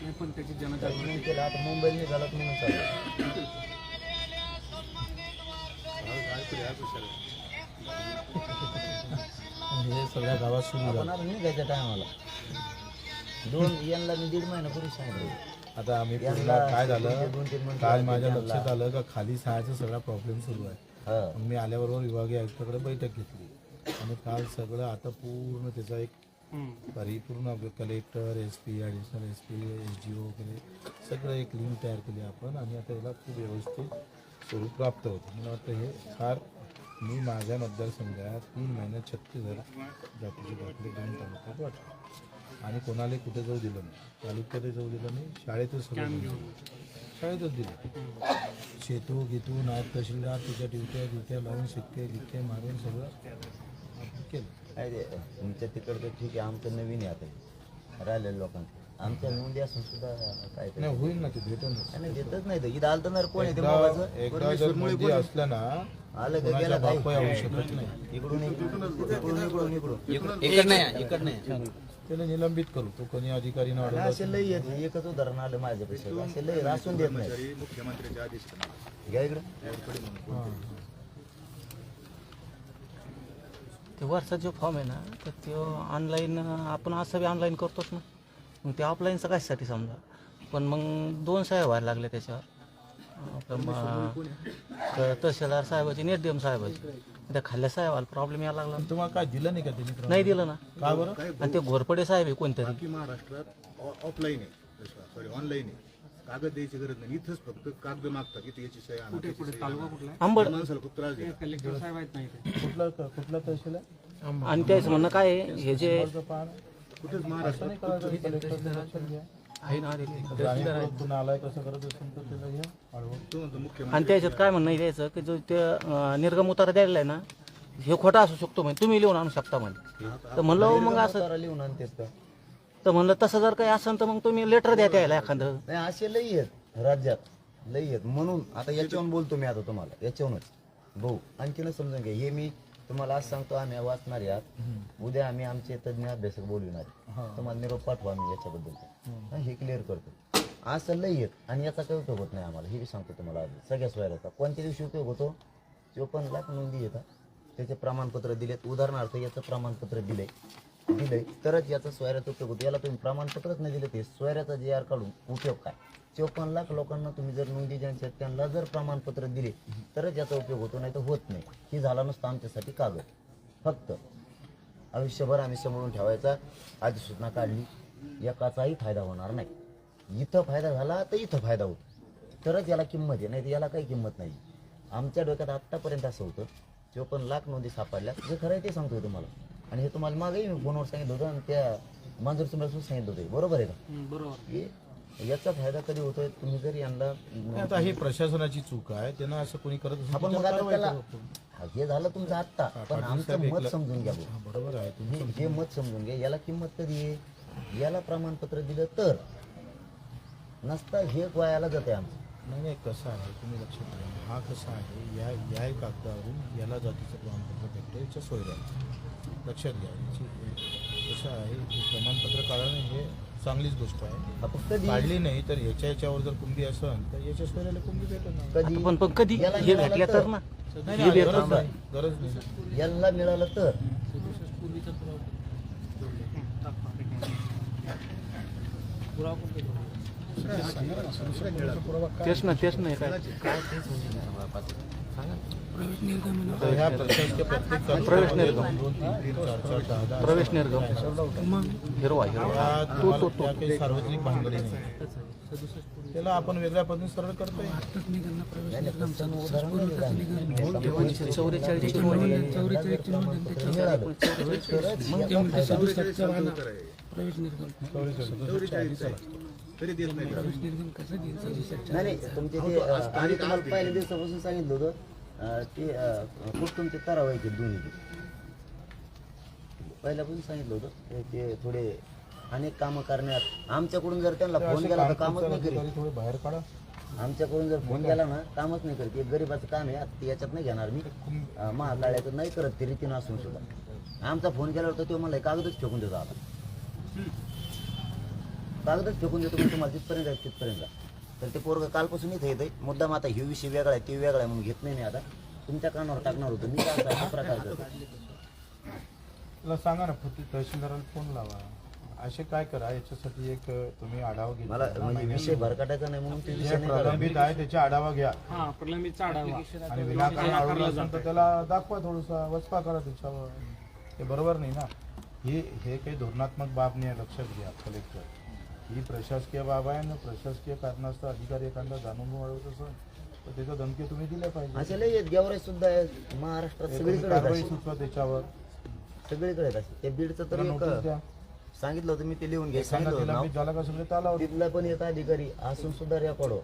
S4: नाही, पण त्याची जनजागृती
S2: म्हणून केलं आता मुंबईला निघालात म्हणून चालू
S3: हे सगळ्या गावात सुरू झालं.
S2: आपण आता निघायच्या टायमाला 2 यांना मी 1.5 महिन्यापूर्वी सांगितलं
S3: आता आम्ही
S2: यांना
S3: पूर्ण काय झालं
S2: 2-3 महिने
S3: काल माझ्या लक्षात आलं का खाली सहायचा सगळा प्रॉब्लेम सुरू आहे.
S2: हा
S3: मग मी आल्याबरोबर विभागीय आयुक्ताकडे बैठक घेतली आणि काल सगळं आता पूर्ण त्याचा एक परिपूर्ण collector SP additional SP SGO वगैरे सगळं एक लिंक तयार केली आपण आणि आता याला खूप व्यवस्थित स्वरूप प्राप्त होतं. मला वाटतं हे फार मी माझ्या मतदारसंघात 3 महिन्यात 36,000 जातीचे दाखले 2 तालुक्यात वाटले आणि कोणाला कुठे जाऊ दिलं नाही, तालुक्यातही जाऊ दिलं नाही, शाळेतच सगळं शाळेतच दिलं. शेतू गीतू नायब तहसीलदार तुझ्या ड्युट्या लावून शिक्के गिक्के मारून सगळं आपण केलं.
S2: काय ते तुमच्या तिकडचं ठीक आहे आमचं नवीन आहे आता राहिलेल्या लोकांचं आमच्या नोंदी असून सुद्धा काय ते
S3: नाही होईल ना ते भेटून
S2: नाही देतच नाही तर इथं आलं तर कोण येते मोबाईलचं
S3: एकदा जर नोंदी असल्या ना
S2: आलं का
S3: कोणाच्या
S2: गेला काही
S3: बाप येऊ शकत नाही.
S2: इकडून
S3: त्याला निलंबित करू तो कोणी अधिकारी ना अडवला
S2: असे लई येत एकच उदाहरण आलं माझ्यापेक्षा असे लई रासून देत नाही
S7: मुख्यमंत्र्याचे आदेश
S2: घ्या इकडं
S10: ते वरचा जो फॉर्म आहे ना तर तो ऑनलाईन आपण असं बी ऑनलाईन करतोच ना मग ते ऑफलाईनचं कशासाठी समजा पण मग 2 सह्या व्हायला लागल्या त्याच्यावर आपलं तहसीलदार साहेबाची निर्देम साहेबाची त्या खाल्ल्या साहेबाला प्रॉब्लेम यायला लागला
S3: तुम्हाला काय दिलं नाही का त्यांनी?
S10: नाही दिलं ना
S3: का बरं?
S10: आणि ते घोरपडे साहेब आहे कोणतरी
S7: बाकी महाराष्ट्रात ऑफलाईन आहे सॉरी ऑनलाईन आहे कागद द्यायची गरज नाही इथंच फक्त कागद मागतात इथे याची सह्या आणा, त्याची सह्या
S4: तालुका
S7: आणा.
S4: कुठला आहे?
S10: आंबड
S7: माणसाला खूप त्रास देतात.
S4: कलेक्टर साहेब आहेत नाही ते
S3: कुठला तहसील आहे?
S10: आणि त्याचं म्हणणं काय आहे हे जे
S7: कुठेच महाराष्ट्रात
S10: आहे ना
S3: तुम्ही आलाय कसं करत असेल तर त्याला घ्या अडवून.
S7: तो म्हणतो मुख्यमंत्री
S10: आणि त्याच्यात काय म्हणणं आहे त्याचं की जो ते निर्गम उतारा द्यायला आहे ना हे खोटा असू शकतो म्हणजे तुम्ही लिहून आणू शकता म्हणजे तर म्हणलं मग असं
S2: उतारा लिहून आणतेस का
S10: तर म्हणलं तसं जर काही असेल तर मग तुम्ही लेटर द्या त्याला एखादं
S2: नाही असे लई आहेत राज्यात लई आहेत म्हणून आता याच्यावरून बोलतो मी आता तुम्हाला याच्यावरूनच भाऊ आणखीनच समजून घ्या हे मी तुम्हाला आज सांगतो आम्ही वाचणार आहात उद्या आम्ही आमचे तज्ज्ञ अभ्यासक बोलविणार आहे. तुम्हाला निरोप पाठवा आम्ही याच्याबद्दल हे क्लिअर करतो असं लई आहेत आणि याचा काही उपयोग होत नाही आम्हाला हे बी सांगतो तुम्हाला आज सगळ्या सोयऱ्याचा कोणत्या दिवशी उपयोग होतो 54 लाख नोंदी येतात त्याचे प्रमाणपत्र दिलेत उदाहरणार्थ याचं प्रमाणपत्र दिलंय तरच याचा सोयऱ्याचा उपयोग होतो याला तुम्ही प्रमाणपत्रच नाही दिलं ते सोयऱ्याचा JR काढून उपयोग काय 54 लाख लोकांना तुम्ही जर नोंदी ज्यांच्या त्यांना जर प्रमाणपत्र दिले तरच याचा उपयोग होतो नाही तर होत नाही ही झाला नसतं आमच्यासाठी कागद फक्त आयुष्यभर आम्ही सांभाळून ठेवायचा अधिसूचना काढली एकाचाही फायदा होणार नाही इथं फायदा झाला तर इथं फायदा होतो तरच याला किंमत आहे नाही तर याला काही किंमत नाही आमच्या डोक्यात आत्तापर्यंत असं होतं 54 लाख नोंदी सापडल्या जे खरं आहे ते सांगतोय तुम्हाला आणि हे तुम्हाला मागेही मी फोनवर सांगितलं होतं आणि त्या मंजूर सुमेरसून सांगितलं होतं बरोबर आहे का
S4: बरोबर
S2: याचा फायदा कधी होतोय तुम्ही जर यांना
S3: आता ही प्रशासनाची चूक आहे त्यांना असं कोणी करत असेल
S2: आपण
S3: तर
S2: मग आता
S3: कारवाई
S2: त्याला
S3: करू.
S2: हे झालं तुमचं आत्ता पण आमचं मत समजून घ्या भाऊ.
S3: बरोबर आहे तुम्ही
S2: हे मत समजून घ्या याला किंमत कधी आहे याला प्रमाणपत्र दिलं तर नसता हे वायाला जाते आमचं
S3: नाही कसं आहे तुम्ही लक्षात ठेवा हा कसा आहे या कागदावरून याला जातीचं प्रमाणपत्र भेटतं याच्या सोयऱ्या लक्षात घ्या कसं आहे हे प्रमाणपत्र काढणं हे चांगलीच गोष्ट आहे
S2: आपण कधी
S3: काढली नाही तर याच्यावर जर कुंभी असेल तर याच्या सोयऱ्याला कुंभी भेटत नाही.
S2: कधी
S10: पण कधी
S2: याला
S10: हे
S2: मिळालं
S10: भेटल्या तर ना
S3: नाही, गरज नाही
S2: याला मिळालं तर
S10: तेच ना काय
S3: ह्या प्रशासकीय प्रत्येक
S10: प्रवेश निर्गम.
S3: 2, 3, 4, 10
S10: प्रवेश निर्गम हिरवा
S3: या तुम्हाला त्या काही सार्वजनिक भानगडी नाही त्याला आपण वेगळ्या पद्धतीने सरळ करता येईल.
S7: तरी देत नाही
S2: नाही तुमचे ते आम्ही तुम्हाला पहिल्या दिवसापासून सांगितलं होतं ते खूप तुमचे करावायचे दोन्ही पहिल्यापासून सांगितलं होतं ते थोडे अनेक कामं करण्यात आमच्याकडून जर त्यांना फोन केला तर कामच नाही करीत
S3: थोडे बाहेर काढा
S2: आमच्याकडून जर फोन गेला ना कामच नाही करत. एक गरीबाचं काम आहे, आता ते याच्यात नाही घेणार मी, महाकाळ्याचं नाही करत ते रीतीनं असून सुद्धा. आमचा फोन केल्यावर तर तो मला कागदच फेकून देतो. आता कागदच फेकून देतो मी तुम्हाला तिथपर्यंत आहे तिथपर्यंत. तर ते पोरगं कालपासून इथे येते मुद्दाम. आता हे विषय वेगळा आहे ते वेगळा आहे म्हणून घेत नाही मी. आता तुमच्या कानावर टाकणार होतो मी, काय असा प्रकार करतो.
S3: त्याला सांगा ना तहसीलदाराला फोन लावा, असे काय करा, याच्यासाठी एक तुम्ही आढावा घ्या.
S2: मला म्हणजे विषय भरकटायचा नाही म्हणून ते विषय नाही करत.
S3: प्रलंबित आहे त्याचा आढावा घ्या
S4: हा प्रलंबितचा आढावा
S3: आणि विनाकारण आढळलं असेल तर त्याला दाखवा, थोडंसा वचपा करा त्याच्यावर. ते बरोबर नाही ना. हे काही धोरणात्मक बाब नाही आहे, लक्षात घ्या कलेक्टर. ही प्रशासकीय बाब आहे ना. प्रशासकीय कारणास्तव अधिकारी एखादा जाणून वाढवत असेल तर त्याचा धमकी तुम्ही दिल्या पाहिजे.
S2: असे लय आहेत, गेवराई सुद्धा आहेत महाराष्ट्रात सगळीकडे आहेत
S3: कारवाई
S2: अशी.
S3: सुचवा त्याच्यावर.
S2: सगळीकडे आहेत अशी. ते बीडचं तर
S3: नोटीस
S2: एक
S3: द्या.
S2: सांगितलं होतं मी, ते लिहून घ्या
S3: एखादा
S2: सांगितलं होतं नाव.
S3: निलंबित झाला का सगळे तालावर.
S2: तिथला पण येत अधिकारी असून सुद्धा रेकॉर्ड हो.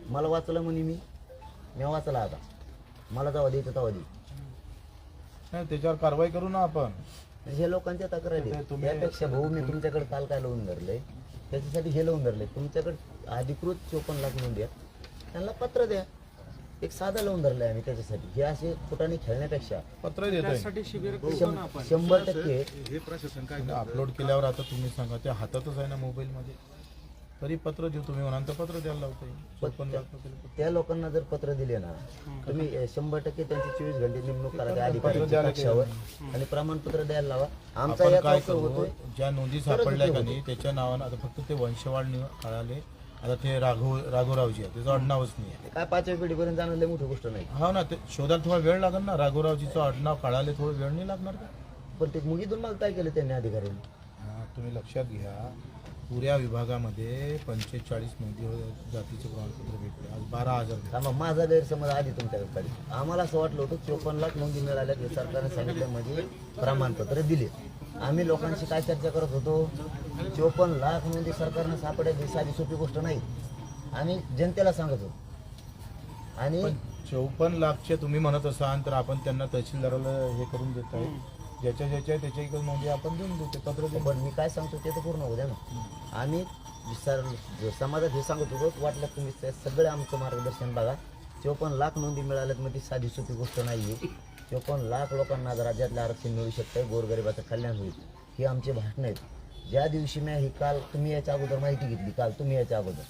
S2: मला वाचलं म्हणे मी वाचला. आता मला जावा द्यायचं तेव्हा दे.
S3: नाही, त्याच्यावर कारवाई करू ना आपण.
S2: हे लोकांच्या तक्रारी आहेत. त्यापेक्षा भाऊ मी तुमच्याकडे काल काय लावून धरले, त्याच्यासाठी हे लावून धरले. तुमच्याकडे अधिकृत 54 लाख नोंद द्या, त्यांना पत्र द्या. एक साधं लावून धरलंय आम्ही त्याच्यासाठी. हे असे फुटाने खेळण्यापेक्षा
S3: पत्र देतोय.
S4: त्यासाठी शिबिर करतो ना आपण.
S2: 100%
S3: अपलोड केल्यावर आता तुम्ही सांगा, त्या हातातच आहे ना मोबाईल मध्ये, तरी पत्र देऊ तुम्ही म्हणाल तर पत्र द्यायला लावता येईल. 54 लाख रुपये पत्र.
S2: त्या लोकांना जर पत्र दिले ना तुम्ही 100% त्यांची 24 घंटे नेमणूक करा त्या अधिकाऱ्यांच्या कक्षावर आणि प्रमाणपत्र द्यायला लावा. आमचा
S3: आपण
S2: या
S3: काय
S2: होतोय
S3: करू, ज्या नोंदी सापडल्या का नाही त्याच्या नावानं आता फक्त ते वंशवाळ कळाले. आता ते राघवरावजी आहे, त्याचं आडनावच नाही आहे.
S2: काय 5व्या पिढीपर्यंत जाणं लय मोठी गोष्ट नाही.
S3: हो ना, ते शोधायला थोडा वेळ लागेल ना. राघवरावजीचं आडनाव कळाले, थोडं वेळ नाही लागणार का?
S2: पण ते मुगीतून मला काय केलं त्यांनी अधिकाऱ्यांनी.
S3: हा, तुम्ही लक्षात घ्या, पुऱ्या विभागामध्ये 45 नोंदी जातीचे प्रमाणपत्र भेटले. आज 12,000.
S2: मग माझा गैरसमज आधी तुमच्याकडे काढली. आम्हाला असं वाटलं होतं 54 लाख नोंदी मिळाल्या हे सरकारने सांगितलं म्हणजे प्रमाणपत्र दिले. आम्ही लोकांशी काय चर्चा करत होतो, 54 लाख नोंदी सरकारने सापडायची साधी सोपी गोष्ट नाही. आम्ही जनतेला सांगत होतो. आणि
S3: 54 लाखचे तुम्ही म्हणत असाल तर आपण त्यांना तहसीलदाराला हे करून देत आहे. ज्याच्या त्याच्या इकडे नोंदी आपण देऊन देतो, पत्र देऊन.
S2: पण मी काय सांगतो ते तर पूर्ण होऊ द्या ना. आम्ही समाजात हे सांगत होतो, वाटलं तुम्ही सगळे आमचं मार्गदर्शन बघा. 54 लाख नोंदी मिळाल्यात मध्ये साधी सोपी गोष्ट नाही आहे. 54 लाख लोकांना आज राज्यातलं आरक्षण मिळू शकतंय, गोरगरिबाचं कल्याण होईल. ही आमचे भाषणं आहेत. ज्या दिवशी मी ही काल तुम्ही याच्या अगोदर माहिती घेतली, काल तुम्ही याच्या अगोदर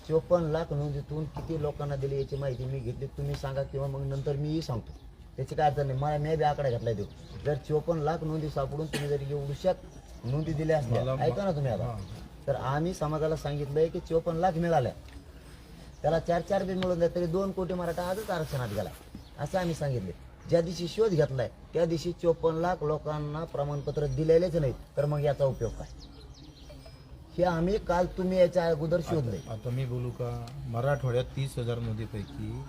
S2: 54 लाख नोंदीतून किती लोकांना दिली याची माहिती मी घेतली. तुम्ही सांगा किंवा मग नंतर मीही सांगतो, त्याची काय अडचण नाही. मला मी बी आकडा घातलाय देऊ. जर 54 लाख नोंदी सापडून तुम्ही जर एवढ्याच नोंदी दिल्या असल्या, ऐका ना तुम्ही आता, तर आम्ही समाजाला सांगितलंय की 54 लाख मिळाल्या, त्याला 4 बी मिळून द्या तरी 2 कोटी मराठा आजच आरक्षणात गेला असं आम्ही सांगितले. ज्या दिवशी शोध घेतलाय त्या दिवशी 54 लाख लोकांना प्रमाणपत्र दिलेलेच नाहीत, तर मग याचा उपयोग काय? हे आम्ही काल तुम्ही याच्या अगोदर शोधले.
S3: आता मी बोलू का, मराठवाड्यात 30,000 नोंदीपैकी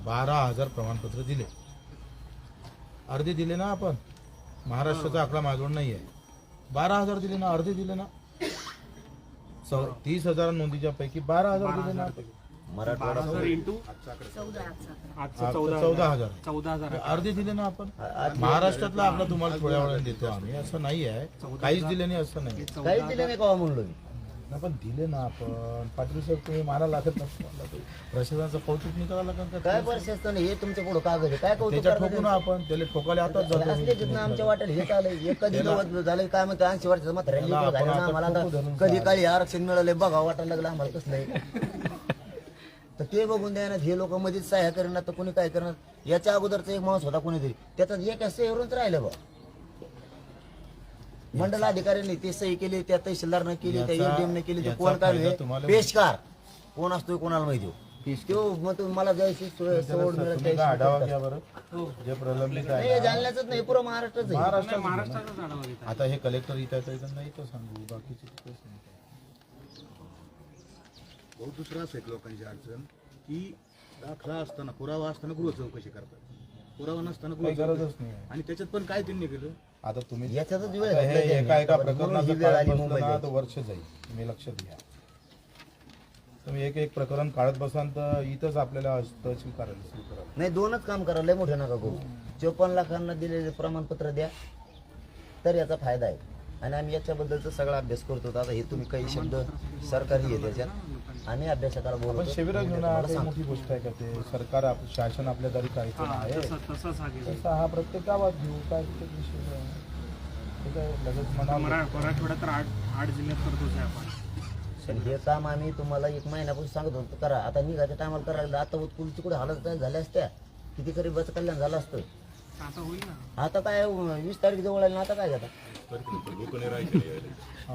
S3: 12,000 प्रमाणपत्र दिले. अर्धे दिले ना आपण. महाराष्ट्राचा आकडा माझ्याजवळ नाही आहे. 12,000 दिले ना, अर्धे दिले ना. 30,000 नोंदीच्या पैकी 12,000 दिले ना.
S2: मराठवाडा
S3: 14,000 अर्धे दिले ना आपण. महाराष्ट्रातला आकडा तुम्हाला थोड्या वेळाने देतो आम्ही, असं नाही आहे. काहीच दिले नाही असं नाही.
S2: काहीच दिले नाही का म्हणलो मी.
S3: पण दिले ना आपण. पाटील साहेब तुम्ही मारा लागत नसतं. प्रशासनाचं कौतुक नाही करावं लागेल का?
S2: काय परिस्थिती नाही. हे तुमच्या पुढे कागद आहे. काय कौतुक
S3: त्याच्यात
S2: करता
S3: ठोकू ना आपण. त्याला ठोकायला आताच
S2: असले
S3: जातो.
S2: जिथनं आमच्या वाटेल हे चाललंय. एक कधी झालं काय म्हणतो 80 वर्षाचं मात्र आम्हाला आता कधी काळी आरक्षण मिळालंय बघा वाटायला लागलं आम्हाला कसं नाही. तर ते बघून द्या ना. हे लोक मध्येच सह्या करणार तर कोणी काय करणार. याच्या अगोदरचा एक माणूस होता कोणीतरी, त्याचा एक सहीवरूनच राहिलं बा. मंडल अधिकाऱ्यांनी ते सही केली, त्या तहसीलदारनं केली, त्या एडीएमने केली, ते कोण काय पेशकार कोण असतोय कोणाला माहिती. मग मला जायची सवड मिळत
S3: आढावा घ्या बरं. जे प्रलंबित आहे
S2: जालन्याच नाही पुरं महाराष्ट्राच.
S4: महाराष्ट्राचाच आढावा घेतात.
S3: आता हे कलेक्टर इथं त्यांना इथं सांगू, बाकीचे तिथं सांगू.
S7: बहुत दुसरा असं एक लोकांची अडचण की दाखला असताना पुरावा असताना गृह चौकशी करतात, पुरावा नसताना
S3: काही
S7: गृह
S3: गरजच
S7: चौकशी.
S3: नाही.
S7: आणि त्याच्यात पण काय त्यांनी केलं,
S3: आता तुम्ही
S2: याच्यातच वेळ
S3: आता हे
S2: घातला
S3: एका
S2: त्यांनी.
S3: प्रकरणाचं
S2: ही वेळ आली
S3: काढत बसलं
S2: मुंबईला.
S3: ना तर वर्ष जाईल. तुम्ही लक्षात घ्या. तुम्ही एक प्रकरण काढत बसाल तर इथंच आपल्याला तहसील कार्यालय सुरू करा.
S2: नाही 2च काम करा, लय मोठे नका करू. 54 लाखांना दिलेले प्रमाणपत्र द्या तर याचा फायदा आहे. आणि आम्ही याच्याबद्दलचा सगळा अभ्यास करतो. आता हे तुम्ही काही शब्द सरकारी आहे त्याच्यात
S4: लोकांनी.
S2: आम्ही अभ्यासकाला
S3: पण
S2: बोलतो
S3: शिबिर घेऊन
S2: तुम्हाला
S3: काही
S2: सांगतो.
S3: मोठी गोष्ट आहे का ते सरकार शासन आपल्या दारी काहीच आहे
S4: तसंच हा गेला.
S3: तसा हा प्रत्येक गावात घेऊ काय प्रत्येक विषय आहे. ठीक आहे लगेच म्हणा
S4: मराठवाड्यात तर आठ जिल्ह्यात करतोच आहे आपण.
S2: पण हे काम आम्ही तुम्हाला 1 महिन्यापासून सांगत होतो करा. आता निघायच्या टायमाला करायला लागलं. आता उत्कुलची कुठे हालत झाल्या असत्या किती तरी बच कल्याण झालं असतं.
S4: आता होईल ना.
S2: आता काय 20 तारीख जवळ आली ना, आता काय घेता
S1: लोक नाही राहायचे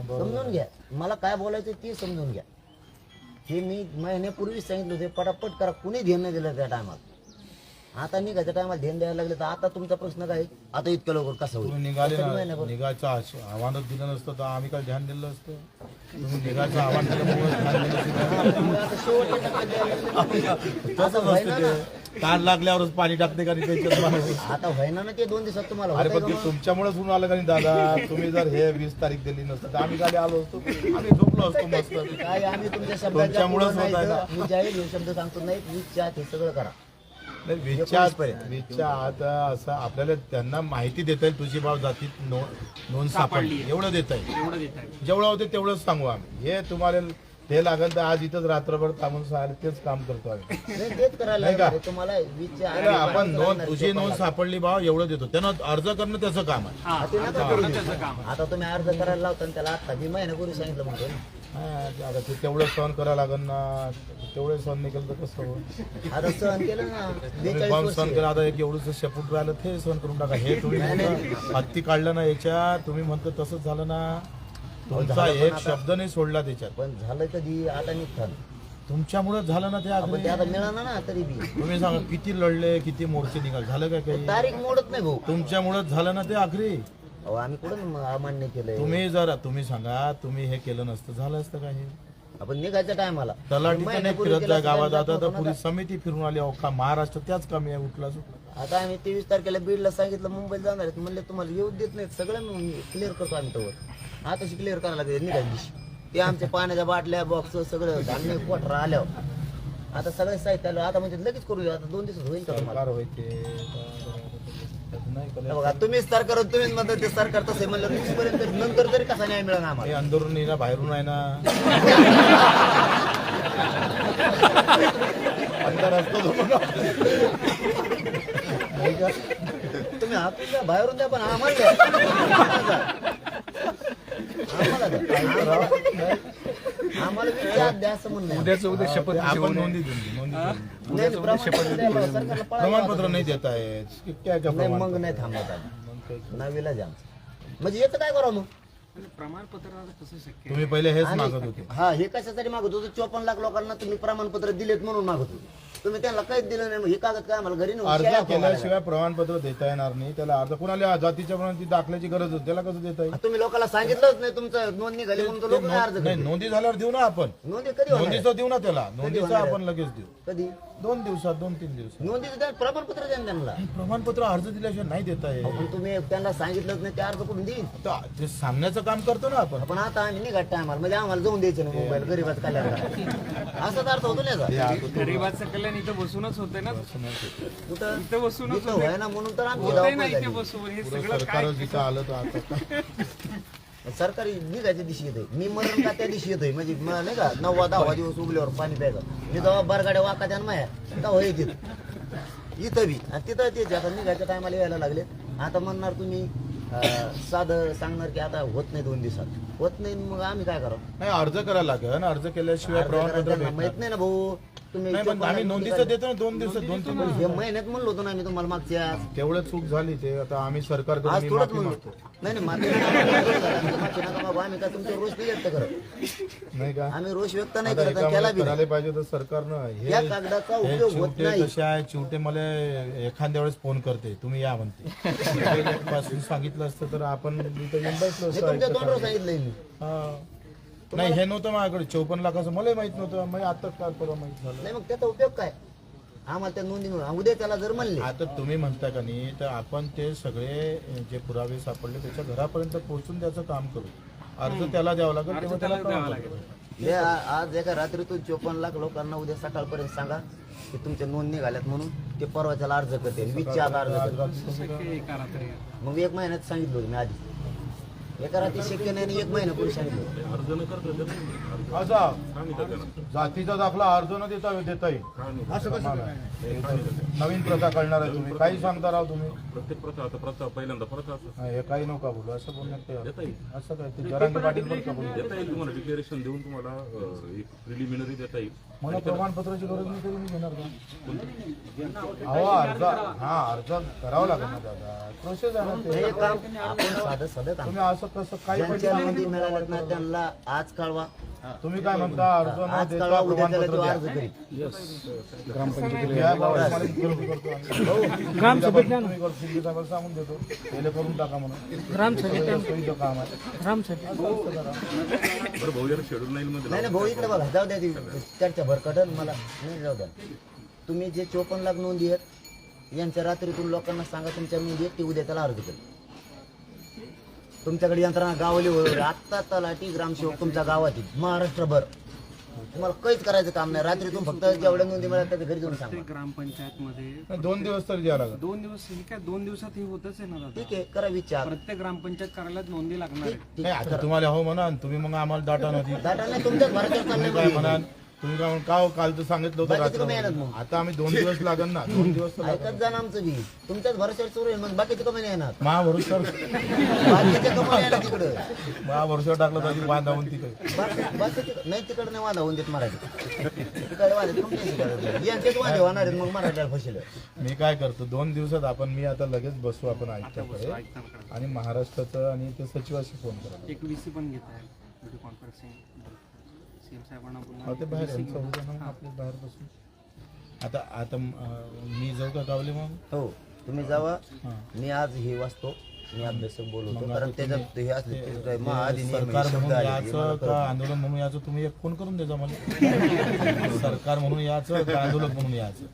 S2: समजून घ्या. मला काय बोलायचं ते समजून घ्या. हे मी महिन्यापूर्वीच सांगितलं होते पटापट करा. कुणी ध्यान नाही दिलं त्या टायमाला. आता निघायच्या टायमाला ध्यान द्यायला लागले तर आता तुमचा प्रश्न काय आता इतकं लवकर कसं होईल?
S3: तुम्ही निघाले
S2: तरी
S3: ना
S2: महिन्याभर.
S3: निघायचं आव्हानच दिलं नसतं तर आम्ही काय ध्यान दिलं असतं. तुम्ही निघायचं आव्हान दिल्यामुळे ध्यान दिलं असतं.
S2: मग आता शेवटच्या टप्प्यात द्यायला लागले. आता व्हायना ना.
S3: ताण लागल्यावरच पाणी टाकते का नाही
S2: आता व्हायना ना ते 2 दिवसात तुम्हाला
S3: अरे
S2: होतंय
S3: पण
S2: का
S3: ते
S2: मग?
S3: तुमच्यामुळेच होऊन आलं का नाही दादा. तुम्ही जर हे 20 तारीख दिली नसतं तर आम्ही खाली आलो असतो. आम्ही झोपलो असतो मस्त.
S2: काय आम्ही तुमच्या शब्दाच्या
S3: तुमच्यामुळेच
S2: पुढं
S3: होत आहे
S2: नाही
S3: ना.
S2: तर मी जाहीर हे शब्द सांगतो नाही विचार हे सगळं करा.
S3: नाही, वीजच्या आता असं आपल्याला त्यांना माहिती देता येईल तुझी भाव जातीत नोंद सापडली एवढं देता येईल.
S4: एवढं देत आहे.
S3: जेवढं होते तेवढंच सांगू आम्ही. हे तुम्हाला ते लागेल तर आज इथंच रात्रभर थांबून सांगायला तेच काम करतो आम्ही.
S2: नाही, तेच करायला
S3: नाही का?
S2: लागणार आहे. तुम्हाला विचार
S3: अरे आपण नोंद तुझी नोंद सापडली भाव एवढं देतो. त्यानं अर्ज करणं त्याचं काम आहे.
S4: हा,
S2: ते नका करू देऊ.
S4: त्याचं काम.
S2: आता तुम्ही अर्ज करायला लावता आणि त्याला आता मी महिन्यापूर्वी सांगितलं म्हणतो ना.
S3: हा, आता ते तेवढं सहन करावं लागेल ना. तेवढे सहन नाही केलं तर कसं होईल.
S2: आता सहन केलं ना
S3: तुम्ही
S2: 42
S3: बॉम्ब
S2: वर्ष.
S3: सहन केलं. आता एक एवढंच शेपूट राहिलं ते सहन करून टाका. हे तुम्ही म्हणता, हत्ती काढलं ना याच्यात तुम्ही म्हणतो तसंच झालं ना. तुमचा
S2: झालं पण
S3: एक
S2: आता-
S3: शब्द नाही सोडला त्याच्यात.
S2: पण झालं कधी आता निघतात.
S3: तुमच्यामुळे झालं ना ते
S2: आपण
S3: आग्रह.
S2: ते आता मिळालं ना तरी बी
S3: तुम्ही सांगा किती लढले किती मोर्चे निघाले झालं का काही.
S2: तारीख मोडत नाही भाऊ.
S3: तुमच्यामुळेच झालं ना ते आखरी.
S2: अहो, आम्ही कुठं अमान्य केलंय.
S3: तुम्ही सांगा तुम्ही हे केलं नसतं झालं असतं का हे.
S2: आपण निघायच्या टायमाला
S3: तलाठीचं नाही फिरत जाय गावात. आता तर पुरी समिती फिरून आली. अख्खा महाराष्ट्र त्याच कमी आहे उठला सुटला.
S2: आता आम्ही 23 तारखेला बीडला सांगितलं मुंबईला जाणार आहेत. म्हणले तुम्हाला येऊ देत नाहीत. सगळं क्लिअर करतो आम्ही तोवर. आता क्लिअर करायला लागेल निघायच्या दिवशी. ते आमच्या पाण्याच्या बाटल्या बॉक्स सगळं धान्य कोठरा आल्यावर आता सगळं साहित्य आलं. आता म्हणजे लगेच करू. आता 2 दिवसात होईल का तुम्हाला?
S3: सरकार व्हायचे नाही
S2: हे बघा तुम्हीच सरकार तुम्हीच म्हणता ते सरकार तसं आहे म्हणलं तुमच्यापर्यंत नंतर तरी कसा न्याय मिळणार
S3: हे
S2: आम्हाला?
S3: अंदरून आहे ना बाहेरून आहे ना. अंदर असतो तो बघा.
S2: नाही का? तुम्ही आपल्या बाहेरून द्या पण आम्हाला द्या. आम्हाला द्या. आम्हाला विचार द्या असं म्हणणं आहे.
S5: उद्या शपथ
S3: आपण नोंदी देऊन
S2: नाही, प्रमाणपत्र द्या बा, सरकारला पळावं
S3: प्रमाणपत्र
S2: लागतं.
S3: नाही देत आहेत. काय का
S2: नाही मग
S3: प्रमाणपत्र?
S2: नाही थांबवत आम्ही. नावीला द्या म्हणजे याचं काय करावं मग?
S4: म्हणजे प्रमाणपत्राला कसं शक्य आहे?
S3: तुम्ही पहिले हेच
S2: आणि-
S3: मागत होते.
S2: हा हे कशासाठी मागत होतो? 54 लाख लोकांना तुम्ही प्रमाणपत्र दिलेत म्हणून मागत होतो. तुम्ही त्यांना काहीच दिलं नाही. मग हे कागद काय आम्हाला घरी नेऊन
S3: अर्ज
S2: शेळ्या खाऊ घालायला?
S3: केल्याशिवाय प्रमाणपत्र देता येणार नाही. त्याला अर्ज कुणाला जातीच्या प्रमाणे दाखल्याची गरज होती त्याला कसं देता येईल.
S2: तुम्ही लोकांना सांगितलंच नाही तुमचं नोंदणी झाली म्हणून तर लोक नाही अर्ज
S3: नाही
S2: करतील.
S3: नोंदी झाल्यावर देऊ ना आपण.
S2: नोंदी कधी होणार आहे?
S3: नोंदीचं देऊ ना त्याला. नोंदीचं
S2: होणार आहे?
S3: आपण लगेच देऊ.
S2: कधी
S3: 2 दिवसात 2-3 दिवसात.
S2: नोंदीचं द्या, प्रमाणपत्र द्या ना त्यांना.
S3: प्रमाणपत्र अर्ज दिल्याशिवाय नाही देता येत.
S2: पण तुम्ही त्यांना सांगितलंच नाही ते अर्ज करून देईन.
S3: आता ते सांगण्याचं काम करतो ना आपण.
S2: पण आता आम्ही निघाट टायमाला म्हणजे आम्हाला जाऊन द्यायचं नाही मुंबईला गरीबाचं कल्याण असाच अर्थ होतो ना याचा.
S4: गरिबाचं कल्याण इथं बसूनच होते ना.
S2: कुठं
S4: इथं बसूनच
S2: इथं व्हाय ना म्हणून तर आमची
S4: होते ना
S2: धावपळ
S4: इथे
S2: झाली.
S4: बसून. हे
S3: पुरं
S4: सगळं
S3: सरकार
S4: काय
S3: जिथं आलं तर आता काय.
S2: सरकारी निघायच्या दिवशी येतोय. मी मरण का त्या दिवशी येतोय म्हणजे मला नाही का 9-10 दिवस उगल्यावर पाणी प्यायचं. मी जेव्हा बरगाड्या वाकाच्या आणि माया तेव्हा येते इथं बी आणि तिथं ते आता निघायच्या टायमाला यायला लागले. आता म्हणणार तुम्ही साधं सांगणार की आता होत नाही 2 दिवसात. होत नाही मग आम्ही काय करावं?
S3: नाही अर्ज करायला लागेल. अर्ज केल्याशिवाय
S2: अर्ज करायला
S3: प्रमाणपत्र
S2: त्यांना
S3: भेटणार
S2: माहित नाही ना भाऊ. तुम्ही
S3: नाही. पण आम्ही नोंदीचं देतो ना 2 दिवसात 2-3 दिवस.
S2: हे महिन्यात म्हणलो होतो ना आम्ही तुम्हाला मागच्या.
S3: तेवढं चूक झाली ते आता आम्ही सरकारकडे
S2: आज
S3: मी
S2: थोडंच
S3: माफी
S2: म्हणलो.
S3: मागतो.
S2: नाही नाही माफी नका बाबा. आम्ही काय तुमचे रोष नाही व्यक्त करत.
S3: नाही का
S2: आम्ही रोष व्यक्त नाही
S3: आता
S2: करत आणि त्याला
S3: एका
S2: बी नाही.
S3: करायला पाहिजे तर सरकारनं हे
S2: या कागदाचा
S3: हे
S2: उपयोग होत
S3: चिवटे
S2: नाही.
S3: कसे आहे. चिवटे मला एखाद्या वेळेस फोन करते तुम्ही या म्हणते. पासून सांगितलं असतं तर आपण इथं येऊन बसलो
S2: हे
S3: असतो
S2: तुमच्या
S3: ऐकत.
S2: तोंडावर सांगितलंय मी.
S3: हा. नाही हे नव्हतं माझ्याकडे 54 लाखाचं मला माहित नव्हतं. मग आता काल परवा माहित झालं.
S2: नाही मग त्याचा उपयोग काय? आम्हाला त्या नोंदी मिळून उद्या त्याला जर म्हणले
S3: आता तुम्ही म्हणता का नाही तर आपण ते सगळे जे पुरावे सापडले त्याच्या घरापर्यंत पोहोचून त्याचं काम करू. अर्ज त्याला द्यावा लागेल तेव्हा त्याला प्रमाणपत्र.
S2: हे आज एका रात्रीतून 54 लाख लोकांना उद्या सकाळपर्यंत सांगा की तुमच्या नोंद निघाल्यात म्हणून ते परवा त्याला अर्ज करते. वीजच्या आत अर्ज करते.
S4: एका रात्री
S2: मग 1 महिन्यात सांगितलं होतं मी आधी. एका रात्री शक्य नाही आणि 1 महिन्यापूर्वी सांगितलं.
S1: ते अर्ज न करता देता येईल.
S3: असा
S1: का नाही देता येणार?
S3: जातीचा दाखला अर्ज न देता येईल
S1: का नाही?
S3: असं कसं नवीन प्रथा कळणार आहे तुम्ही काही सांगता राव तुम्ही
S1: प्रत्येक प्रथा आता प्रथा पहिल्यांदा प्रथा असं
S3: हे काही नका बोलू असं बोलण्यात काही अर्थ
S1: देता येईल.
S3: नाही. असं काय ते जरांगे पाटील पण का बोलू
S1: देता येईल तुम्हाला डिक्लेरेशन देऊन तुम्हाला एक प्रिलिमिनरी देता येईल.
S3: मला प्रमाणपत्राची गरज नाही तरी मी घेणार का अहो अर्ज करावा लागेल ना दादा प्रोसेस आहे ना
S2: हे
S3: ते
S2: काम आपण साधं काम
S3: तुम्ही असं कसं काही
S2: ज्यांच्या नोंदी मिळाल्यात ना त्यांना आज कळवा,
S3: तुम्ही काय म्हणता अर्ज न
S2: आज
S3: देता
S2: कळवा, उद्या त्याला तो
S3: प्रमाणपत्र
S2: अर्ज करीत.
S3: द्या बाबा, मला करून करतो आम्ही.
S6: ग्रामसभेत द्या ना.
S3: तुम्ही करतो, शिंदे साहेबांना सांगून देतो पहिले करून टाका म्हणून
S6: ग्रामसभेत द्या.
S3: सोयीचं काम आहे
S6: ग्रामसभेत
S3: असं करा.
S1: बरं भाऊ यार शेड्यूल नाही मध्ये
S2: नाही भाऊ इकडे बघा, जाऊ द्या ती चर्चा भरकटल मला नाही जाऊ द्या. तुम्ही जे 54 लाख नोंदी आहेत यांच्या रात्रीतून लोकांना सांगा तुमच्या नोंदी आहेत ती उद्या त्याला अर्ज करेल. तुमच्याकडे यंत्रणा गावली वगैरे आत्ता तलाठी ग्रामसेवक तुमच्या गावात आहेत महाराष्ट्रभर. तुम्हाला काहीच करायचं काम नाही. रात्रीतून फक्त जेवढ्या नोंदी मिळाल्या त्याच्या घरी जाऊन सांगा.
S4: प्रत्येक ग्रामपंचायतमध्ये
S3: 2 दिवस तरी द्यावं लागेल
S4: 2 दिवस हे काय 2 दिवसात हे होतच आहे ना दादा.
S2: ठीक आहे, करा विचार.
S4: प्रत्येक ग्रामपंचायत कार्यालयात नोंदी लागणार आहे.
S3: नाही आता तुम्हाला हो म्हणा तुम्ही मग आम्हाला डाटा नव्हती
S2: डाटा नाही तुमच्याच भरोश्यावर
S3: तुम्ही काय
S2: चाललंय.
S3: म्हणाल तुम्ही काय म्हणून का हो, काल तर सांगितलं होतं
S2: बाकीचं कमी येणार
S3: रात्री.
S2: मग.
S3: आता आम्ही 2 दिवस लागेल ना 2 दिवस तर लागेल.
S2: ऐकत जा ना आमचं बी. तुमच्याच भरोश्यावर सुरू आहे मग बाकीचं कमी नाही येणार.
S3: महाभरोश्यावर
S2: बाकीच्या कमी येणार तिकडं.
S3: महाभरोश्यावर टाकलं तरी बांधावून तिकडे
S2: बाकी नाही तिकडं नाही वादा होऊन देत मराठी. तिकडे वादा यांचेच वादे होणार आहेत मग मराठीला फसेल.
S3: मी काय करतो 2 दिवसात आपण मी आता लगेच बसू आपण आयुक्ताकडे आणि महाराष्ट्राचं आणि ते सचिवाशी फोन करा
S4: एक VC पण घेत आहे व्हिडिओ कॉन्फरन्सिंग सीएम साहेबांना
S3: हो, ते बाहेर यांचं होतं ना, आपल्या बाहेर बसून आता आता मी जाऊ का गावले मग
S2: हो तुम्ही जावा.
S3: हां.
S2: मी आज हे वाचतो, मी अभ्यासक बोलवतो कारण त्याच्यात हे असले
S3: सरकार
S2: महाअधिनियम
S3: म्हणून याचं का आंदोलन म्हणून याचं तुम्ही एक फोन करून द्यायचा मला सरकार म्हणून याचं का आंदोलन म्हणून याचं